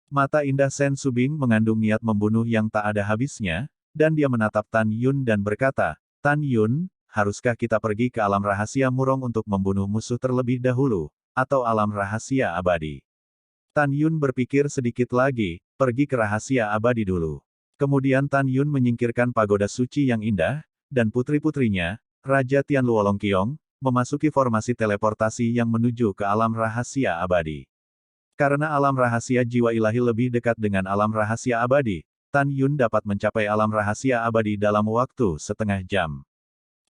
Mata indah Sen Subing mengandung niat membunuh yang tak ada habisnya, dan dia menatap Tan Yun dan berkata, Tan Yun, haruskah kita pergi ke alam rahasia Murong untuk membunuh musuh terlebih dahulu, atau alam rahasia abadi? Tan Yun berpikir sedikit lagi, pergi ke rahasia abadi dulu. Kemudian Tan Yun menyingkirkan pagoda suci yang indah, dan putri-putrinya, Raja Tian Luolongqiong, memasuki formasi teleportasi yang menuju ke alam rahasia abadi. Karena alam rahasia jiwa ilahi lebih dekat dengan alam rahasia abadi, Tan Yun dapat mencapai alam rahasia abadi dalam waktu setengah jam.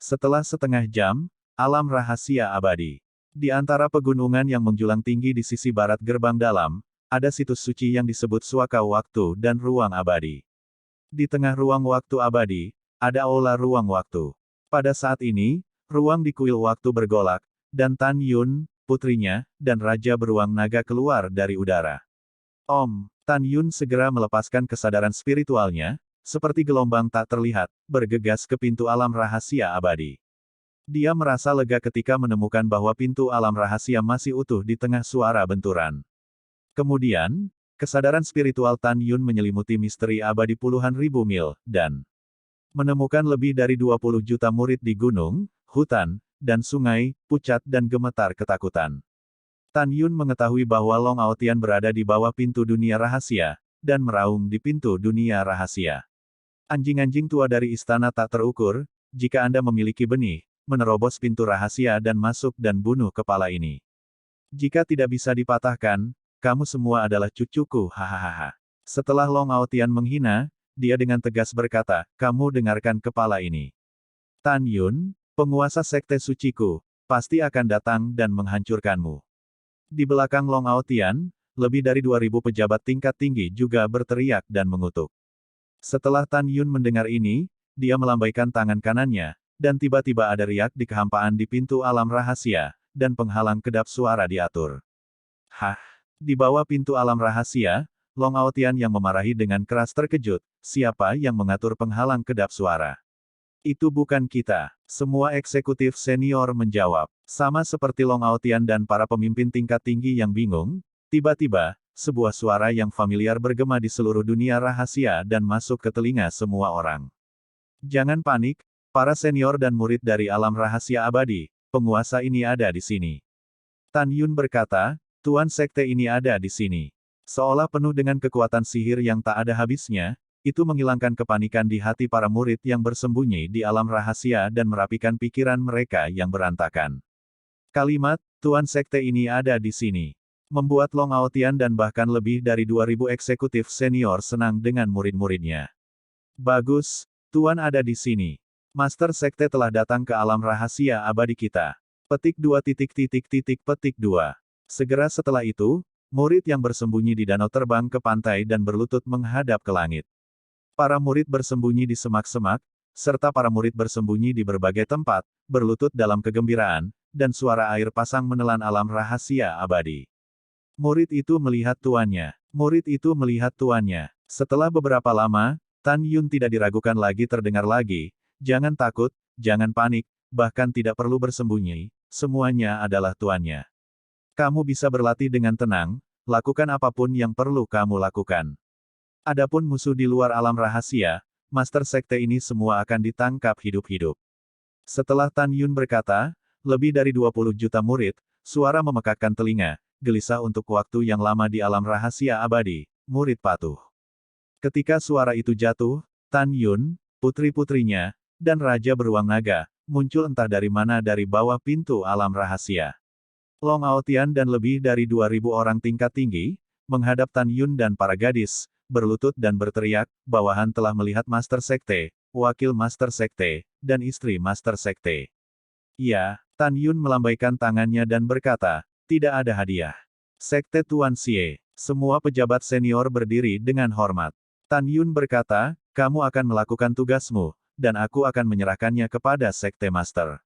Setelah setengah jam, alam rahasia abadi. Di antara pegunungan yang menjulang tinggi di sisi barat gerbang dalam, ada situs suci yang disebut Suaka Waktu dan Ruang Abadi. Di tengah ruang waktu abadi, ada aula ruang waktu. Pada saat ini, ruang di kuil waktu bergolak, dan Tan Yun, putrinya, dan Raja Beruang Naga keluar dari udara. Tan Yun segera melepaskan kesadaran spiritualnya, seperti gelombang tak terlihat, bergegas ke pintu alam rahasia abadi. Dia merasa lega ketika menemukan bahwa pintu alam rahasia masih utuh di tengah suara benturan. Kemudian, kesadaran spiritual Tan Yun menyelimuti misteri abadi puluhan ribu mil, dan menemukan lebih dari 20 juta murid di gunung, hutan, dan sungai, pucat dan gemetar ketakutan. Tan Yun mengetahui bahwa Long Aotian berada di bawah pintu dunia rahasia, dan meraung di pintu dunia rahasia. Anjing-anjing tua dari istana tak terukur, jika Anda memiliki benih, menerobos pintu rahasia dan masuk dan bunuh kepala ini. Jika tidak bisa dipatahkan, kamu semua adalah cucuku, hahaha. Setelah Long Aotian menghina, dia dengan tegas berkata, kamu dengarkan kepala ini. Tan Yun, penguasa sekte suciku, pasti akan datang dan menghancurkanmu. Di belakang Long Aotian, lebih dari 2000 pejabat tingkat tinggi juga berteriak dan mengutuk. Setelah Tan Yun mendengar ini, dia melambaikan tangan kanannya, dan tiba-tiba ada riak di kehampaan di pintu alam rahasia, dan penghalang kedap suara diatur. Hah! Di bawah pintu alam rahasia, Long Aotian yang memarahi dengan keras terkejut, siapa yang mengatur penghalang kedap suara? Itu bukan kita. Semua eksekutif senior menjawab. Sama seperti Long Aotian dan para pemimpin tingkat tinggi yang bingung, tiba-tiba, sebuah suara yang familiar bergema di seluruh dunia rahasia dan masuk ke telinga semua orang. Jangan panik, para senior dan murid dari alam rahasia abadi, penguasa ini ada di sini. Tan Yun berkata, Tuan Sekte ini ada di sini. Seolah penuh dengan kekuatan sihir yang tak ada habisnya, itu menghilangkan kepanikan di hati para murid yang bersembunyi di alam rahasia dan merapikan pikiran mereka yang berantakan. Kalimat, Tuan Sekte ini ada di sini, membuat Long Aotian dan bahkan lebih dari 2000 eksekutif senior senang dengan murid-muridnya. Bagus, Tuan ada di sini. Master Sekte telah datang ke alam rahasia abadi kita. Petik 2 petik 2. Segera setelah itu, murid yang bersembunyi di danau terbang ke pantai dan berlutut menghadap ke langit. Para murid bersembunyi di semak-semak, serta para murid bersembunyi di berbagai tempat, berlutut dalam kegembiraan, dan suara air pasang menelan alam rahasia abadi. Murid itu melihat tuannya. Murid itu melihat tuannya. Setelah beberapa lama, Tan Yun tidak diragukan lagi terdengar lagi, jangan takut, jangan panik, bahkan tidak perlu bersembunyi, semuanya adalah tuannya. Kamu bisa berlatih dengan tenang, lakukan apapun yang perlu kamu lakukan. Adapun musuh di luar alam rahasia, Master Sekte ini semua akan ditangkap hidup-hidup. Setelah Tan Yun berkata, lebih dari 20 juta murid, suara memekakkan telinga, gelisah untuk waktu yang lama di alam rahasia abadi, murid patuh. Ketika suara itu jatuh, Tan Yun, putri-putrinya, dan Raja Beruang Naga, muncul entah dari mana dari bawah pintu alam rahasia. Long Aotian dan lebih dari 2.000 orang tingkat tinggi, menghadap Tan Yun dan para gadis, berlutut dan berteriak, bawahan telah melihat Master Sekte, wakil Master Sekte, dan istri Master Sekte. Ya, Tan Yun melambaikan tangannya dan berkata, tidak ada hadiah. Sekte Tuan Xie, semua pejabat senior berdiri dengan hormat. Tan Yun berkata, kamu akan melakukan tugasmu, dan aku akan menyerahkannya kepada Sekte Master.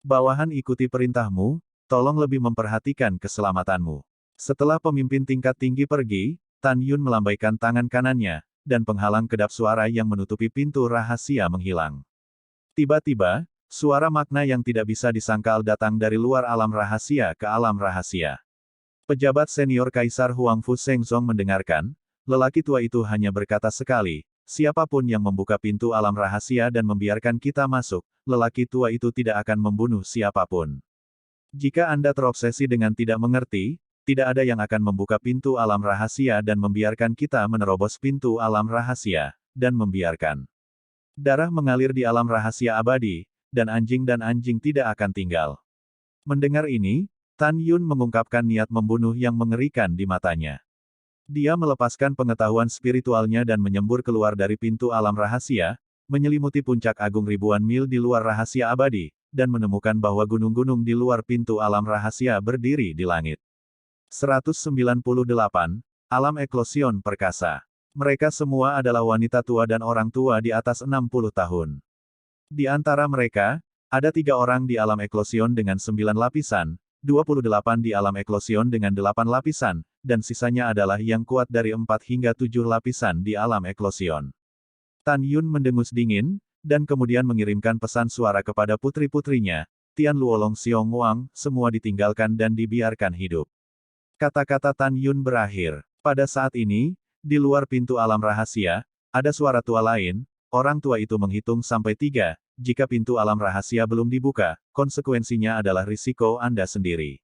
Bawahan ikuti perintahmu, tolong lebih memperhatikan keselamatanmu. Setelah pemimpin tingkat tinggi pergi, Tan Yun melambaikan tangan kanannya, dan penghalang kedap suara yang menutupi pintu rahasia menghilang. Tiba-tiba, suara makna yang tidak bisa disangkal datang dari luar alam rahasia ke alam rahasia. Pejabat senior Kaisar Huangfu Shengzong mendengarkan, lelaki tua itu hanya berkata sekali, siapapun yang membuka pintu alam rahasia dan membiarkan kita masuk, lelaki tua itu tidak akan membunuh siapapun. Jika Anda terobsesi dengan tidak mengerti, tidak ada yang akan membuka pintu alam rahasia dan membiarkan kita menerobos pintu alam rahasia, dan membiarkan darah mengalir di alam rahasia abadi, dan anjing tidak akan tinggal. Mendengar ini, Tan Yun mengungkapkan niat membunuh yang mengerikan di matanya. Dia melepaskan pengetahuan spiritualnya dan menyembur keluar dari pintu alam rahasia, menyelimuti puncak agung ribuan mil di luar rahasia abadi, dan menemukan bahwa gunung-gunung di luar pintu alam rahasia berdiri di langit. 198. Alam Eklosion Perkasa. Mereka semua adalah wanita tua dan orang tua di atas 60 tahun. Di antara mereka, ada 3 orang di alam eklosion dengan 9 lapisan, 28 di alam eklosion dengan 8 lapisan, dan sisanya adalah yang kuat dari 4 hingga 7 lapisan di alam eklosion. Tan Yun mendengus dingin, dan kemudian mengirimkan pesan suara kepada putri-putrinya, Tian Luolong Xiong Wang, semua ditinggalkan dan dibiarkan hidup. Kata-kata Tan Yun berakhir. Pada saat ini, di luar pintu alam rahasia, ada suara tua lain, orang tua itu menghitung sampai 3, jika pintu alam rahasia belum dibuka, konsekuensinya adalah risiko Anda sendiri.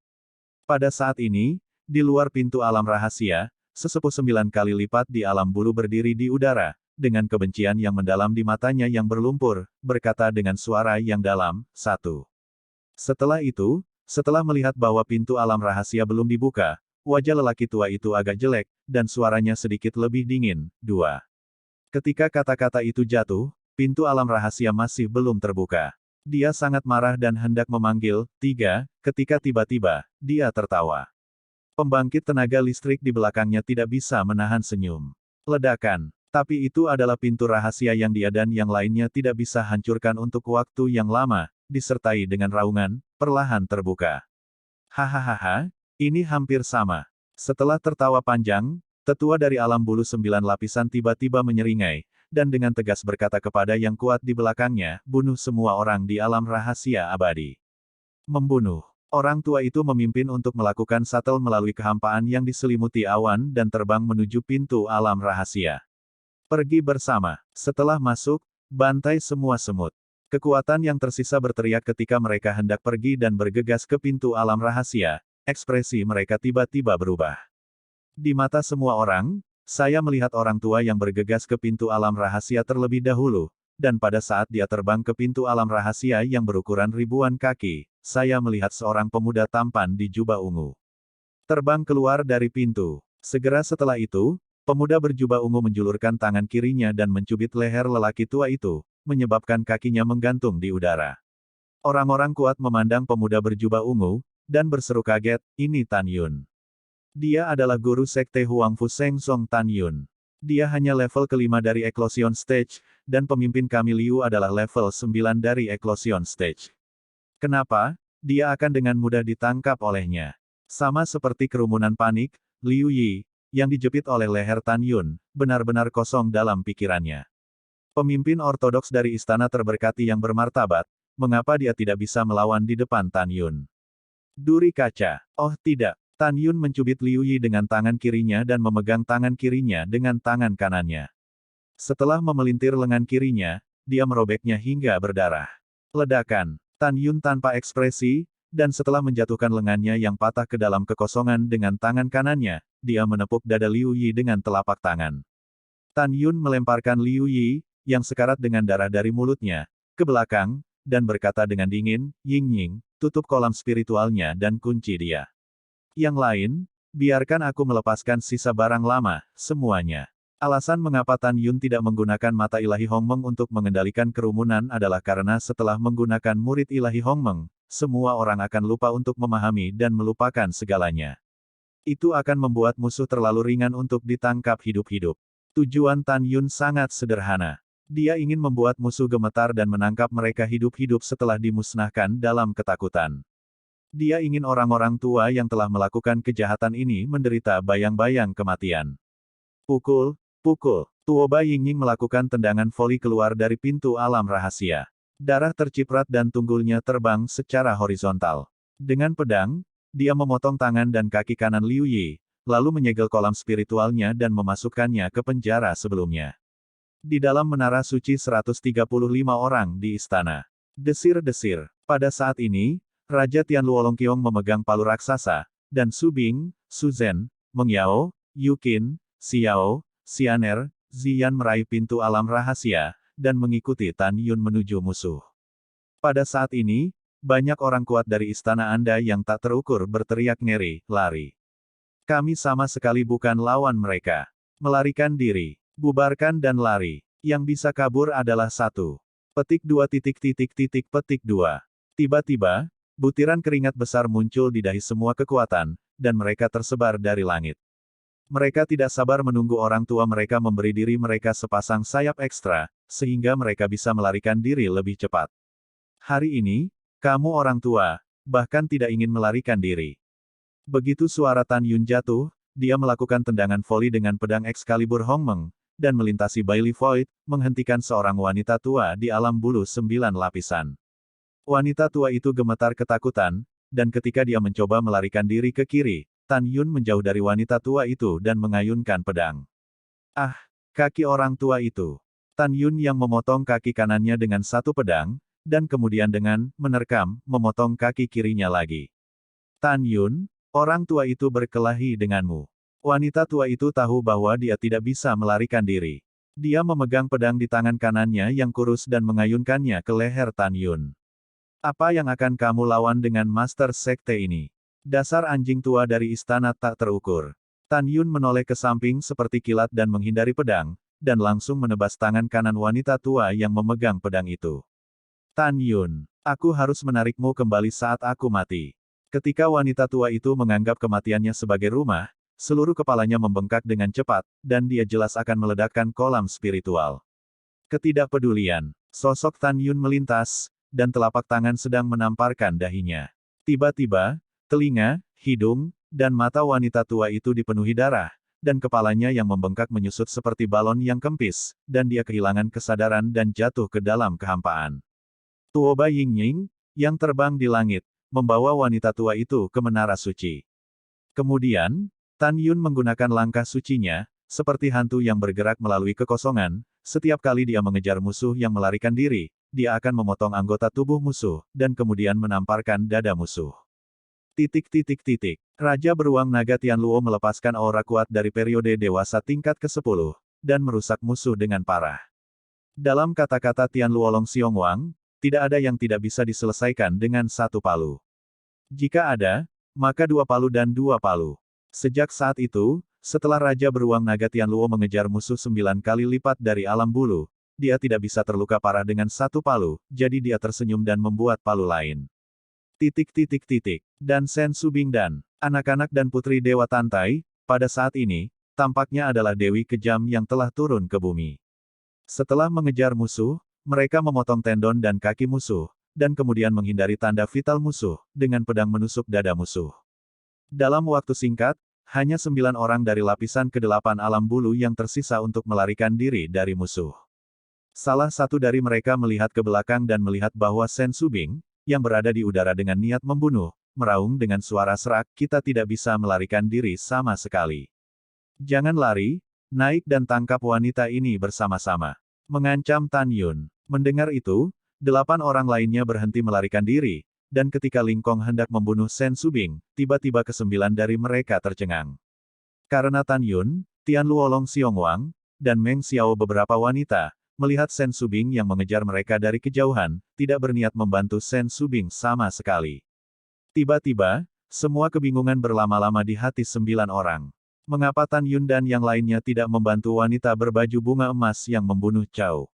Pada saat ini, di luar pintu alam rahasia, sesepuh 9 kali lipat di alam bulu berdiri di udara, dengan kebencian yang mendalam di matanya yang berlumpur, berkata dengan suara yang dalam, 1. Setelah itu, setelah melihat bahwa pintu alam rahasia belum dibuka, wajah lelaki tua itu agak jelek, dan suaranya sedikit lebih dingin, 2. Ketika kata-kata itu jatuh, pintu alam rahasia masih belum terbuka. Dia sangat marah dan hendak memanggil, 3, ketika tiba-tiba, dia tertawa. Pembangkit tenaga listrik di belakangnya tidak bisa menahan senyum. Ledakan. Tapi itu adalah pintu rahasia yang dia dan yang lainnya tidak bisa hancurkan untuk waktu yang lama, disertai dengan raungan, perlahan terbuka. Hahaha, ini hampir sama. Setelah tertawa panjang, tetua dari alam bulu 9 lapisan tiba-tiba menyeringai, dan dengan tegas berkata kepada yang kuat di belakangnya, bunuh semua orang di alam rahasia abadi. Membunuh. Orang tua itu memimpin untuk melakukan shuttle melalui kehampaan yang diselimuti awan dan terbang menuju pintu alam rahasia. Pergi bersama. Setelah masuk, bantai semua semut. Kekuatan yang tersisa berteriak ketika mereka hendak pergi dan bergegas ke pintu alam rahasia, ekspresi mereka tiba-tiba berubah. Di mata semua orang, saya melihat orang tua yang bergegas ke pintu alam rahasia terlebih dahulu, dan pada saat dia terbang ke pintu alam rahasia yang berukuran ribuan kaki, saya melihat seorang pemuda tampan di jubah ungu. Terbang keluar dari pintu. Segera setelah itu, pemuda berjubah ungu menjulurkan tangan kirinya dan mencubit leher lelaki tua itu, menyebabkan kakinya menggantung di udara. Orang-orang kuat memandang pemuda berjubah ungu, dan berseru kaget, ini Tan Yun. Dia adalah guru sekte Huangfu Shengzong Tan Yun. Dia hanya level kelima dari Eclosion Stage, dan pemimpin kami Liu adalah level 9 dari Eclosion Stage. Kenapa? Dia akan dengan mudah ditangkap olehnya. Sama seperti kerumunan panik, Liu Yi, yang dijepit oleh leher Tan Yun, benar-benar kosong dalam pikirannya. Pemimpin ortodoks dari istana terberkati yang bermartabat, mengapa dia tidak bisa melawan di depan Tan Yun? Duri kaca. Oh tidak. Tan Yun mencubit Liu Yi dengan tangan kirinya dan memegang tangan kirinya dengan tangan kanannya. Setelah memelintir lengan kirinya, dia merobeknya hingga berdarah. Ledakan. Tan Yun tanpa ekspresi, dan setelah menjatuhkan lengannya yang patah ke dalam kekosongan dengan tangan kanannya, dia menepuk dada Liu Yi dengan telapak tangan. Tan Yun melemparkan Liu Yi, yang sekarat dengan darah dari mulutnya, ke belakang, dan berkata dengan dingin, "Ying Ying, tutup kolam spiritualnya dan kunci dia. Yang lain, biarkan aku melepaskan sisa barang lama, semuanya." Alasan mengapa Tan Yun tidak menggunakan mata ilahi Hongmeng untuk mengendalikan kerumunan adalah karena setelah menggunakan murid ilahi Hongmeng, semua orang akan lupa untuk memahami dan melupakan segalanya. Itu akan membuat musuh terlalu ringan untuk ditangkap hidup-hidup. Tujuan Tan Yun sangat sederhana. Dia ingin membuat musuh gemetar dan menangkap mereka hidup-hidup setelah dimusnahkan dalam ketakutan. Dia ingin orang-orang tua yang telah melakukan kejahatan ini menderita bayang-bayang kematian. Pukul, pukul. Tuoba Yingying melakukan tendangan voli keluar dari pintu alam rahasia. Darah terciprat dan tunggulnya terbang secara horizontal. Dengan pedang, dia memotong tangan dan kaki kanan Liu Yi, lalu menyegel kolam spiritualnya dan memasukkannya ke penjara sebelumnya. Di dalam menara suci 135 orang di istana. Desir-desir. Pada saat ini, Raja Tianluolongqiong memegang palu raksasa, dan Su Bing, Su Zhen, Meng Yao, Yu Qin, Xiao, Xianer, Ziyan meraih pintu alam rahasia, dan mengikuti Tan Yun menuju musuh. Pada saat ini, banyak orang kuat dari istana Anda yang tak terukur berteriak ngeri, lari. Kami sama sekali bukan lawan mereka. Melarikan diri, bubarkan dan lari. Yang bisa kabur adalah satu. Petik 2 titik titik titik petik 2. Tiba-tiba, butiran keringat besar muncul di dahi semua kekuatan, dan mereka tersebar dari langit. Mereka tidak sabar menunggu orang tua mereka memberi diri mereka sepasang sayap ekstra, sehingga mereka bisa melarikan diri lebih cepat. Hari ini, kamu orang tua, bahkan tidak ingin melarikan diri. Begitu suara Tan Yun jatuh, dia melakukan tendangan voli dengan pedang Excalibur Hongmeng, dan melintasi Bailey Void, menghentikan seorang wanita tua di alam bulu 9 lapisan. Wanita tua itu gemetar ketakutan, dan ketika dia mencoba melarikan diri ke kiri, Tan Yun menjauh dari wanita tua itu dan mengayunkan pedang. Ah, kaki orang tua itu. Tan Yun yang memotong kaki kanannya dengan satu pedang, dan kemudian dengan menerkam, memotong kaki kirinya lagi. Tan Yun, orang tua itu berkelahi denganmu. Wanita tua itu tahu bahwa dia tidak bisa melarikan diri. Dia memegang pedang di tangan kanannya yang kurus dan mengayunkannya ke leher Tan Yun. Apa yang akan kamu lawan dengan Master Sekte ini? Dasar anjing tua dari istana tak terukur. Tan Yun menoleh ke samping seperti kilat dan menghindari pedang, dan langsung menebas tangan kanan wanita tua yang memegang pedang itu. Tan Yun, aku harus menarikmu kembali saat aku mati. Ketika wanita tua itu menganggap kematiannya sebagai rumah, seluruh kepalanya membengkak dengan cepat, dan dia jelas akan meledakkan kolam spiritual. Ketidakpedulian. Sosok Tan Yun melintas, dan telapak tangan sedang menamparkan dahinya. Tiba-tiba, telinga, hidung, dan mata wanita tua itu dipenuhi darah, dan kepalanya yang membengkak menyusut seperti balon yang kempis, dan dia kehilangan kesadaran dan jatuh ke dalam kehampaan. Tuoba Yingying, yang terbang di langit, membawa wanita tua itu ke menara suci. Kemudian, Tan Yun menggunakan langkah sucinya, seperti hantu yang bergerak melalui kekosongan, setiap kali dia mengejar musuh yang melarikan diri, dia akan memotong anggota tubuh musuh, dan kemudian menamparkan dada musuh. Raja beruang naga Tianluo melepaskan aura kuat dari periode dewasa tingkat ke-10, dan merusak musuh dengan parah. Dalam kata-kata Tianluolong Xiongwang, tidak ada yang tidak bisa diselesaikan dengan satu palu. Jika ada, maka 2 palu dan 2 palu. Sejak saat itu, setelah Raja beruang naga Tianluo mengejar musuh 9 kali lipat dari alam bulu, dia tidak bisa terluka parah dengan 1 palu, jadi dia tersenyum dan membuat palu lain. Dan Sen Subing dan anak-anak dan putri Dewa Tantai, pada saat ini, tampaknya adalah Dewi Kejam yang telah turun ke bumi. Setelah mengejar musuh, mereka memotong tendon dan kaki musuh, dan kemudian menghindari tanda vital musuh, dengan pedang menusuk dada musuh. Dalam waktu singkat, hanya 9 orang dari lapisan ke-8 alam bulu yang tersisa untuk melarikan diri dari musuh. Salah satu dari mereka melihat ke belakang dan melihat bahwa Sen Subing, yang berada di udara dengan niat membunuh, meraung dengan suara serak, kita tidak bisa melarikan diri sama sekali. Jangan lari, naik dan tangkap wanita ini bersama-sama. Mengancam Tan Yun. Mendengar itu, 8 orang lainnya berhenti melarikan diri, dan ketika Ling Kong hendak membunuh Sen Subing, tiba-tiba ke-9 dari mereka tercengang. Karena Tan Yun, Tian Luolong Xiongwang, dan Meng Xiao beberapa wanita, melihat Sen Subing yang mengejar mereka dari kejauhan, tidak berniat membantu Sen Subing sama sekali. Tiba-tiba, semua kebingungan berlama-lama di hati 9 orang. Mengapa Tan Yun dan yang lainnya tidak membantu wanita berbaju bunga emas yang membunuh Chow?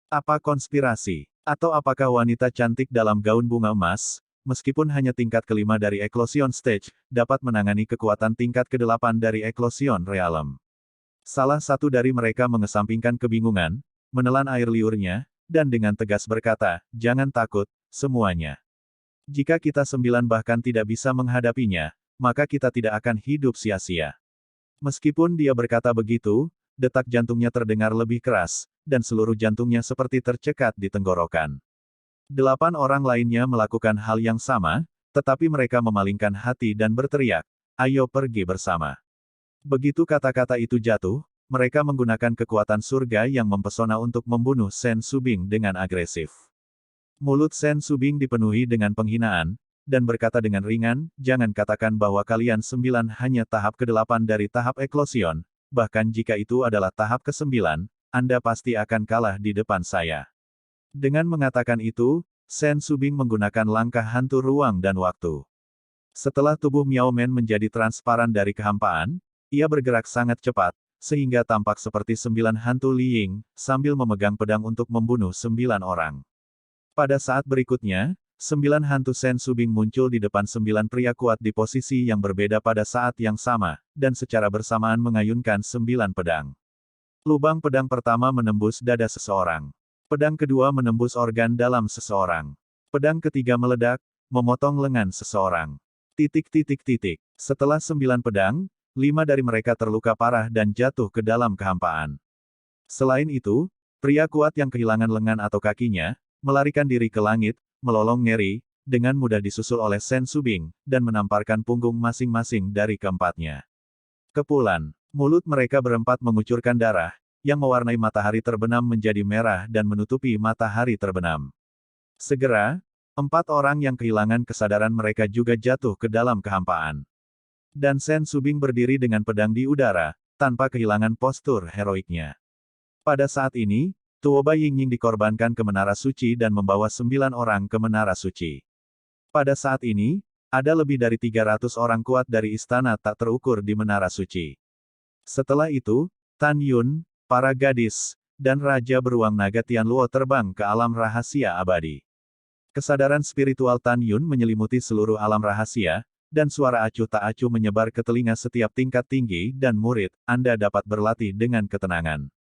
Apa konspirasi? Atau apakah wanita cantik dalam gaun bunga emas, meskipun hanya tingkat ke-5 dari Eclosion Stage, dapat menangani kekuatan tingkat ke-8 dari Eclosion Realm? Salah satu dari mereka mengesampingkan kebingungan, menelan air liurnya, dan dengan tegas berkata, "Jangan takut, semuanya. Jika kita 9 bahkan tidak bisa menghadapinya, maka kita tidak akan hidup sia-sia." Meskipun dia berkata begitu, detak jantungnya terdengar lebih keras, dan seluruh jantungnya seperti tercekat di tenggorokan. 8 orang lainnya melakukan hal yang sama, tetapi mereka memalingkan hati dan berteriak, "Ayo pergi bersama." Begitu kata-kata itu jatuh, mereka menggunakan kekuatan surga yang mempesona untuk membunuh Sen Subing dengan agresif. Mulut Sen Subing dipenuhi dengan penghinaan, dan berkata dengan ringan, "Jangan katakan bahwa kalian 9 hanya tahap ke-8 dari tahap eklosion, bahkan jika itu adalah tahap ke-9, Anda pasti akan kalah di depan saya." Dengan mengatakan itu, Sen Subing menggunakan langkah hantu ruang dan waktu. Setelah tubuh Miao Men menjadi transparan dari kehampaan, ia bergerak sangat cepat, sehingga tampak seperti 9 hantu Liying, sambil memegang pedang untuk membunuh 9 orang. Pada saat berikutnya, 9 hantu Sen Subing muncul di depan 9 pria kuat di posisi yang berbeda pada saat yang sama, dan secara bersamaan mengayunkan 9 pedang. Lubang pedang pertama menembus dada seseorang. Pedang kedua menembus organ dalam seseorang. Pedang ketiga meledak, memotong lengan seseorang. Setelah 9 pedang, 5 dari mereka terluka parah dan jatuh ke dalam kehampaan. Selain itu, pria kuat yang kehilangan lengan atau kakinya, melarikan diri ke langit, melolong ngeri, dengan mudah disusul oleh Sen Subing, dan menamparkan punggung masing-masing dari keempatnya. Kepulan, mulut mereka berempat mengucurkan darah, yang mewarnai matahari terbenam menjadi merah dan menutupi matahari terbenam. Segera, 4 orang yang kehilangan kesadaran mereka juga jatuh ke dalam kehampaan. Dan Sen Subing berdiri dengan pedang di udara, tanpa kehilangan postur heroiknya. Pada saat ini, Tuoba Yingying dikorbankan ke Menara Suci dan membawa 9 orang ke Menara Suci. Pada saat ini, ada lebih dari 300 orang kuat dari istana tak terukur di Menara Suci. Setelah itu, Tan Yun, para gadis, dan Raja Beruang Naga Tianluo terbang ke alam rahasia abadi. Kesadaran spiritual Tan Yun menyelimuti seluruh alam rahasia, dan suara acuh tak acuh menyebar ke telinga setiap tingkat tinggi dan murid, Anda dapat berlatih dengan ketenangan.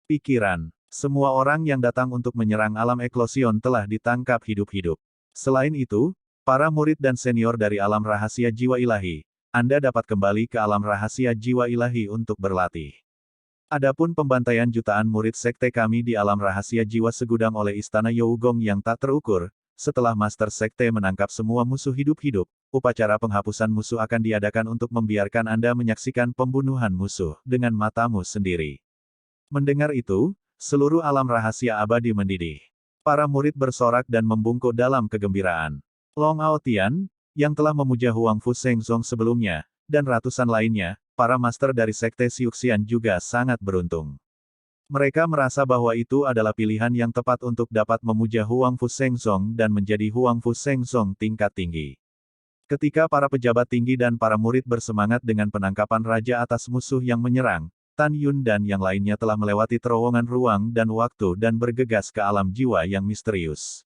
Pikiran. Semua orang yang datang untuk menyerang alam eklosion telah ditangkap hidup-hidup. Selain itu, para murid dan senior dari alam rahasia jiwa ilahi, Anda dapat kembali ke alam rahasia jiwa ilahi untuk berlatih. Adapun pembantaian jutaan murid sekte kami di alam rahasia jiwa segudang oleh Istana Yougong yang tak terukur, setelah Master Sekte menangkap semua musuh hidup-hidup, upacara penghapusan musuh akan diadakan untuk membiarkan Anda menyaksikan pembunuhan musuh dengan matamu sendiri. Mendengar itu, seluruh alam rahasia abadi mendidih. Para murid bersorak dan membungkuk dalam kegembiraan. Long Aotian, yang telah memuja Huang Fu Shengzong sebelumnya, dan ratusan lainnya, para master dari Sekte Siuxian juga sangat beruntung. Mereka merasa bahwa itu adalah pilihan yang tepat untuk dapat memuja Huang Fu Shengzong dan menjadi Huang Fu Shengzong tingkat tinggi. Ketika para pejabat tinggi dan para murid bersemangat dengan penangkapan raja atas musuh yang menyerang, Tan Yun dan yang lainnya telah melewati terowongan ruang dan waktu dan bergegas ke alam jiwa yang misterius.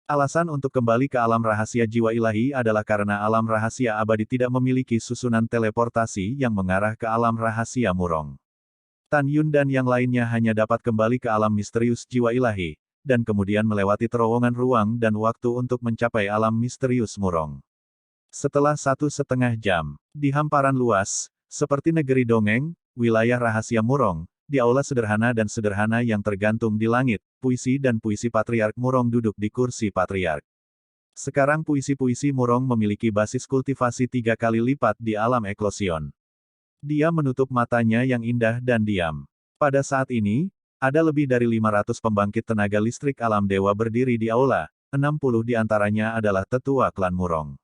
Alasan untuk kembali ke alam rahasia jiwa ilahi adalah karena alam rahasia abadi tidak memiliki susunan teleportasi yang mengarah ke alam rahasia murong. Tan Yun dan yang lainnya hanya dapat kembali ke alam misterius jiwa ilahi, dan kemudian melewati terowongan ruang dan waktu untuk mencapai alam misterius murong. Setelah 1,5 jam, di hamparan luas, seperti negeri dongeng, wilayah rahasia murong, di aula sederhana yang tergantung di langit, puisi dan puisi Patriark Murong duduk di kursi Patriark. Sekarang puisi-puisi Murong memiliki basis kultivasi 3 kali lipat di alam eklosion. Dia menutup matanya yang indah dan diam. Pada saat ini, ada lebih dari 500 pembangkit tenaga listrik alam dewa berdiri di aula, 60 di antaranya adalah tetua klan Murong.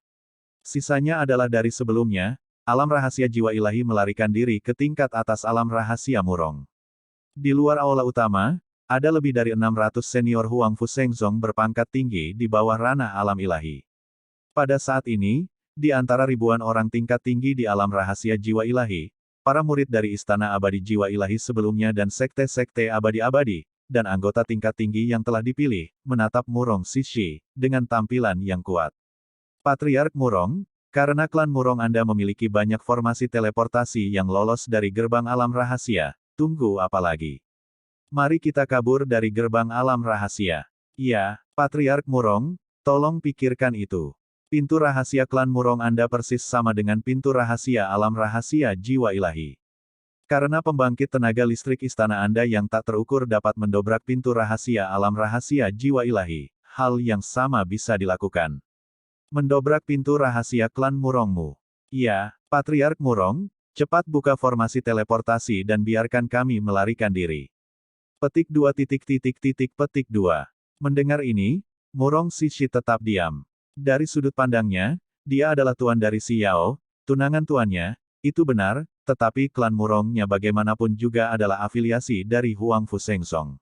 Sisanya adalah dari sebelumnya, alam rahasia jiwa ilahi melarikan diri ke tingkat atas alam rahasia Murong. Di luar aula utama, ada lebih dari 600 senior Huang Fu Shengzong berpangkat tinggi di bawah ranah alam ilahi. Pada saat ini, di antara ribuan orang tingkat tinggi di alam rahasia jiwa ilahi, para murid dari Istana Abadi Jiwa Ilahi sebelumnya dan sekte-sekte abadi-abadi, dan anggota tingkat tinggi yang telah dipilih, menatap Murong Sishi, dengan tampilan yang kuat. Patriark Murong, karena klan Murong Anda memiliki banyak formasi teleportasi yang lolos dari gerbang alam rahasia, tunggu apa lagi? Mari kita kabur dari gerbang alam rahasia. Ya, Patriark Murong, tolong pikirkan itu. Pintu rahasia klan Murong Anda persis sama dengan pintu rahasia alam rahasia jiwa ilahi. Karena pembangkit tenaga listrik istana Anda yang tak terukur dapat mendobrak pintu rahasia alam rahasia jiwa ilahi, hal yang sama bisa dilakukan. Mendobrak pintu rahasia klan Murongmu. Ya, Patriark Murong, cepat buka formasi teleportasi dan biarkan kami melarikan diri. Petik 2 petik 2. Mendengar ini, Murong Sishi tetap diam. Dari sudut pandangnya, dia adalah tuan dari Xiao, tunangan tuannya, itu benar, tetapi klan Murongnya bagaimanapun juga adalah afiliasi dari Huang Fu Shengzong.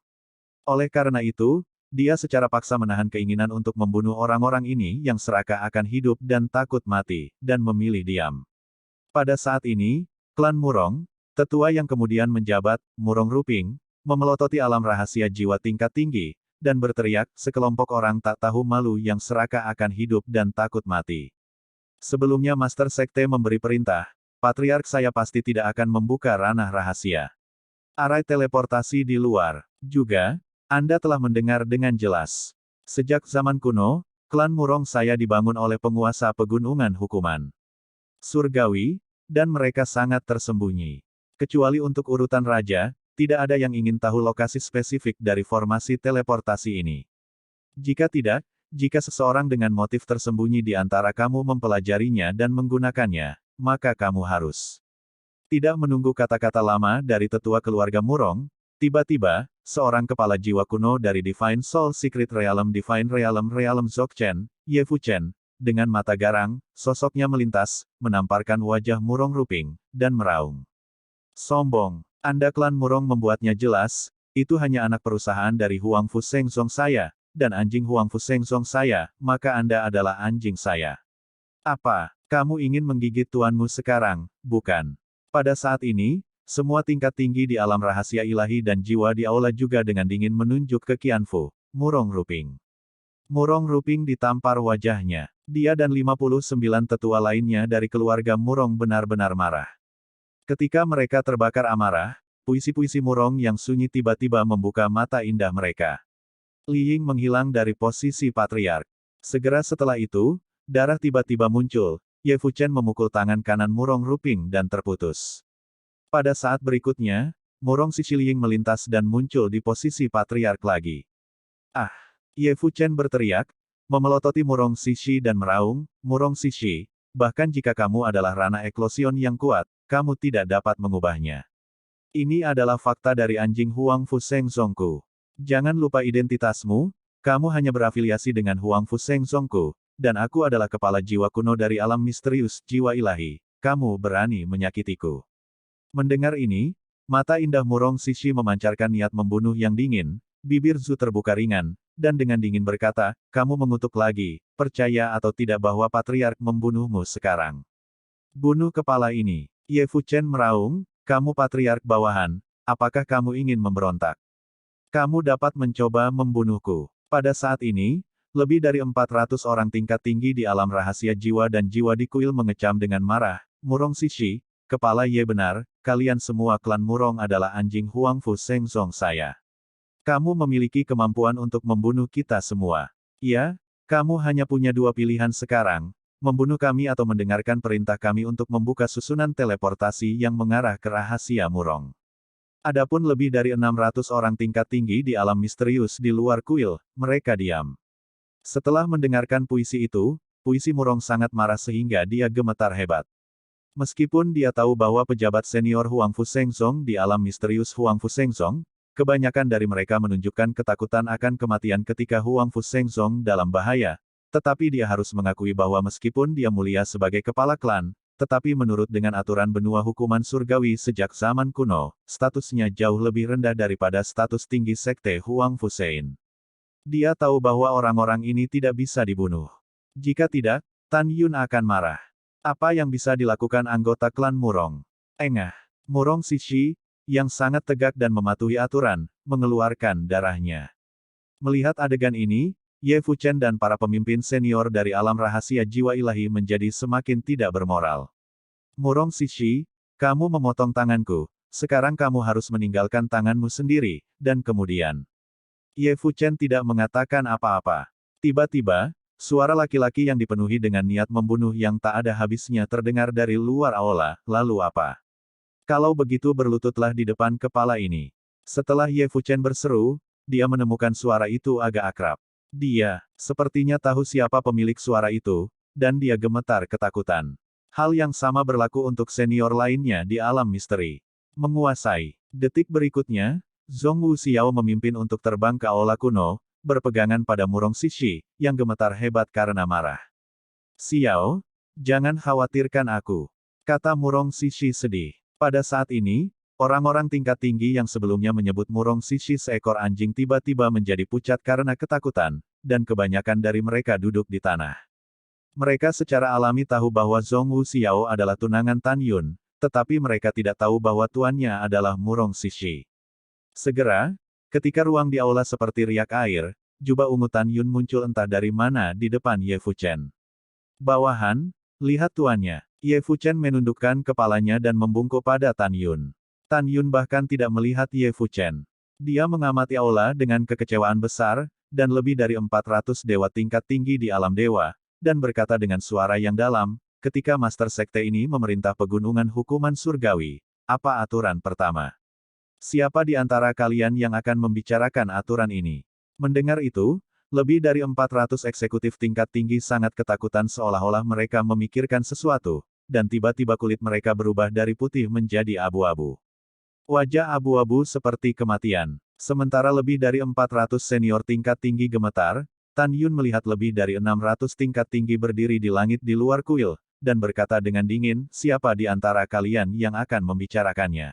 Oleh karena itu, dia secara paksa menahan keinginan untuk membunuh orang-orang ini yang serakah akan hidup dan takut mati, dan memilih diam. Pada saat ini, klan Murong, tetua yang kemudian menjabat, Murong Ruping, memelototi alam rahasia jiwa tingkat tinggi, dan berteriak, sekelompok orang tak tahu malu yang serakah akan hidup dan takut mati. Sebelumnya Master Sekte memberi perintah, Patriark saya pasti tidak akan membuka ranah rahasia. Arai teleportasi di luar. Juga, Anda telah mendengar dengan jelas. Sejak zaman kuno, klan Murong saya dibangun oleh penguasa pegunungan hukuman surgawi, dan mereka sangat tersembunyi. Kecuali untuk urutan raja, tidak ada yang ingin tahu lokasi spesifik dari formasi teleportasi ini. Jika tidak, jika seseorang dengan motif tersembunyi di antara kamu mempelajarinya dan menggunakannya, maka kamu harus tidak menunggu kata-kata lama dari tetua keluarga Murong. Tiba-tiba, seorang kepala jiwa kuno dari Divine Soul Secret Realm Realm Dzogchen, Ye Fuchen, dengan mata garang, sosoknya melintas, menamparkan wajah Murong Ruping, dan meraung. Sombong. Anda klan Murong membuatnya jelas, itu hanya anak perusahaan dari Huang Fu Shengzong saya, dan anjing Huang Fu Shengzong saya, maka Anda adalah anjing saya. Apa, kamu ingin menggigit tuanmu sekarang, bukan? Pada saat ini, semua tingkat tinggi di alam rahasia ilahi dan jiwa di aula juga dengan dingin menunjuk ke Qianfu, Murong Ruping. Murong Ruping ditampar wajahnya. Dia dan 59 tetua lainnya dari keluarga Murong benar-benar marah. Ketika mereka terbakar amarah, puisi-puisi Murong yang sunyi tiba-tiba membuka mata indah mereka. Li Ying menghilang dari posisi patriark. Segera setelah itu, darah tiba-tiba muncul, Ye Fuchen memukul tangan kanan Murong Ruping dan terputus. Pada saat berikutnya, Murong Sishi Li Ying melintas dan muncul di posisi patriark lagi. Ah! Ye Fuchen berteriak, memelototi Murong Sishi dan meraung, Murong Sishi, bahkan jika kamu adalah ranah eklosion yang kuat, kamu tidak dapat mengubahnya. Ini adalah fakta dari anjing Huang Fu Shengzongku. Jangan lupa identitasmu, kamu hanya berafiliasi dengan Huang Fu Shengzongku, dan aku adalah kepala jiwa kuno dari alam misterius jiwa ilahi, kamu berani menyakitiku. Mendengar ini, mata indah Murong Sishi memancarkan niat membunuh yang dingin, bibir Zhu terbuka ringan, dan dengan dingin berkata, kamu mengutuk lagi, percaya atau tidak bahwa patriark membunuhmu sekarang. Bunuh kepala ini. Ye Fuchen meraung, kamu patriark bawahan, apakah kamu ingin memberontak? Kamu dapat mencoba membunuhku. Pada saat ini, lebih dari 400 orang tingkat tinggi di alam rahasia jiwa dan jiwa di kuil mengecam dengan marah, Murong Sishi, kepala Ye benar, kalian semua klan Murong adalah anjing Huang Fu Shengzong saya. Kamu memiliki kemampuan untuk membunuh kita semua. Ya, kamu hanya punya dua pilihan sekarang, membunuh kami atau mendengarkan perintah kami untuk membuka susunan teleportasi yang mengarah ke rahasia Murong. Adapun lebih dari 600 orang tingkat tinggi di alam misterius di luar kuil, mereka diam. Setelah mendengarkan puisi itu, puisi Murong sangat marah sehingga dia gemetar hebat. Meskipun dia tahu bahwa pejabat senior Huang Fu Shengzong di alam misterius Huang Fu Shengzong, kebanyakan dari mereka menunjukkan ketakutan akan kematian ketika Huang Fu Shengzong dalam bahaya, tetapi dia harus mengakui bahwa meskipun dia mulia sebagai kepala klan, tetapi menurut dengan aturan benua hukuman surgawi sejak zaman kuno, statusnya jauh lebih rendah daripada status tinggi sekte Huang Fu Shen. Dia tahu bahwa orang-orang ini tidak bisa dibunuh. Jika tidak, Tan Yun akan marah. Apa yang bisa dilakukan anggota klan Murong? Engah. Murong Sishi, yang sangat tegak dan mematuhi aturan, mengeluarkan darahnya. Melihat adegan ini, Ye Fuchen dan para pemimpin senior dari alam rahasia jiwa ilahi menjadi semakin tidak bermoral. Murong Sishi, kamu memotong tanganku, sekarang kamu harus meninggalkan tanganmu sendiri, dan kemudian. Ye Fuchen tidak mengatakan apa-apa. Tiba-tiba, suara laki-laki yang dipenuhi dengan niat membunuh yang tak ada habisnya terdengar dari luar aula, lalu apa? Kalau begitu berlututlah di depan kepala ini. Setelah Ye Fuchen berseru, dia menemukan suara itu agak akrab. Dia, sepertinya tahu siapa pemilik suara itu, dan dia gemetar ketakutan. Hal yang sama berlaku untuk senior lainnya di alam misteri. Menguasai. Detik berikutnya, Zhong Wuxiao memimpin untuk terbang ke aula kuno, berpegangan pada Murong Sishi, yang gemetar hebat karena marah. Xiao, jangan khawatirkan aku, kata Murong Sishi sedih. Pada saat ini, orang-orang tingkat tinggi yang sebelumnya menyebut Murong Sishi seekor anjing tiba-tiba menjadi pucat karena ketakutan, dan kebanyakan dari mereka duduk di tanah. Mereka secara alami tahu bahwa Zhong Wuxiao adalah tunangan Tan Yun, tetapi mereka tidak tahu bahwa tuannya adalah Murong Sishi. Segera, ketika ruang di aula seperti riak air, jubah ungu Tan Yun muncul entah dari mana di depan Ye Fuchen. Bawahan, lihat tuannya. Ye Fuchen menundukkan kepalanya dan membungkuk pada Tan Yun. Tan Yun bahkan tidak melihat Ye Fuchen. Dia mengamati aula dengan kekecewaan besar, dan lebih dari 400 dewa tingkat tinggi di alam dewa, dan berkata dengan suara yang dalam, ketika Master Sekte ini memerintah pegunungan hukuman surgawi, apa aturan pertama? Siapa di antara kalian yang akan membicarakan aturan ini? Mendengar itu, lebih dari 400 eksekutif tingkat tinggi sangat ketakutan seolah-olah mereka memikirkan sesuatu, dan tiba-tiba kulit mereka berubah dari putih menjadi abu-abu. Wajah abu-abu seperti kematian. Sementara lebih dari 400 senior tingkat tinggi gemetar, Tan Yun melihat lebih dari 600 tingkat tinggi berdiri di langit di luar kuil, dan berkata dengan dingin, siapa di antara kalian yang akan membicarakannya?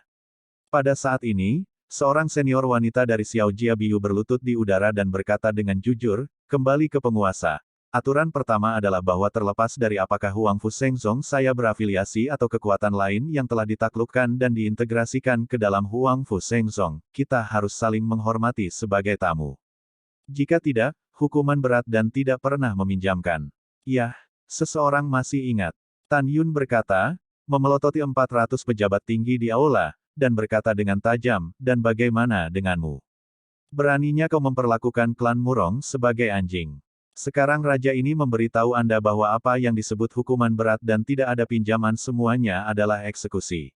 Pada saat ini, seorang senior wanita dari Xiao Jiabiu berlutut di udara dan berkata dengan jujur, kembali ke penguasa. Aturan pertama adalah bahwa terlepas dari apakah Huang Fu Shengzong saya berafiliasi atau kekuatan lain yang telah ditaklukkan dan diintegrasikan ke dalam Huang Fu Shengzong, kita harus saling menghormati sebagai tamu. Jika tidak, hukuman berat dan tidak pernah meminjamkan. Yah, seseorang masih ingat. Tan Yun berkata, memelototi 400 pejabat tinggi di aula, dan berkata dengan tajam, dan bagaimana denganmu? Beraninya kau memperlakukan klan Murong sebagai anjing. Sekarang raja ini memberitahu Anda bahwa apa yang disebut hukuman berat dan tidak ada pinjaman semuanya adalah eksekusi.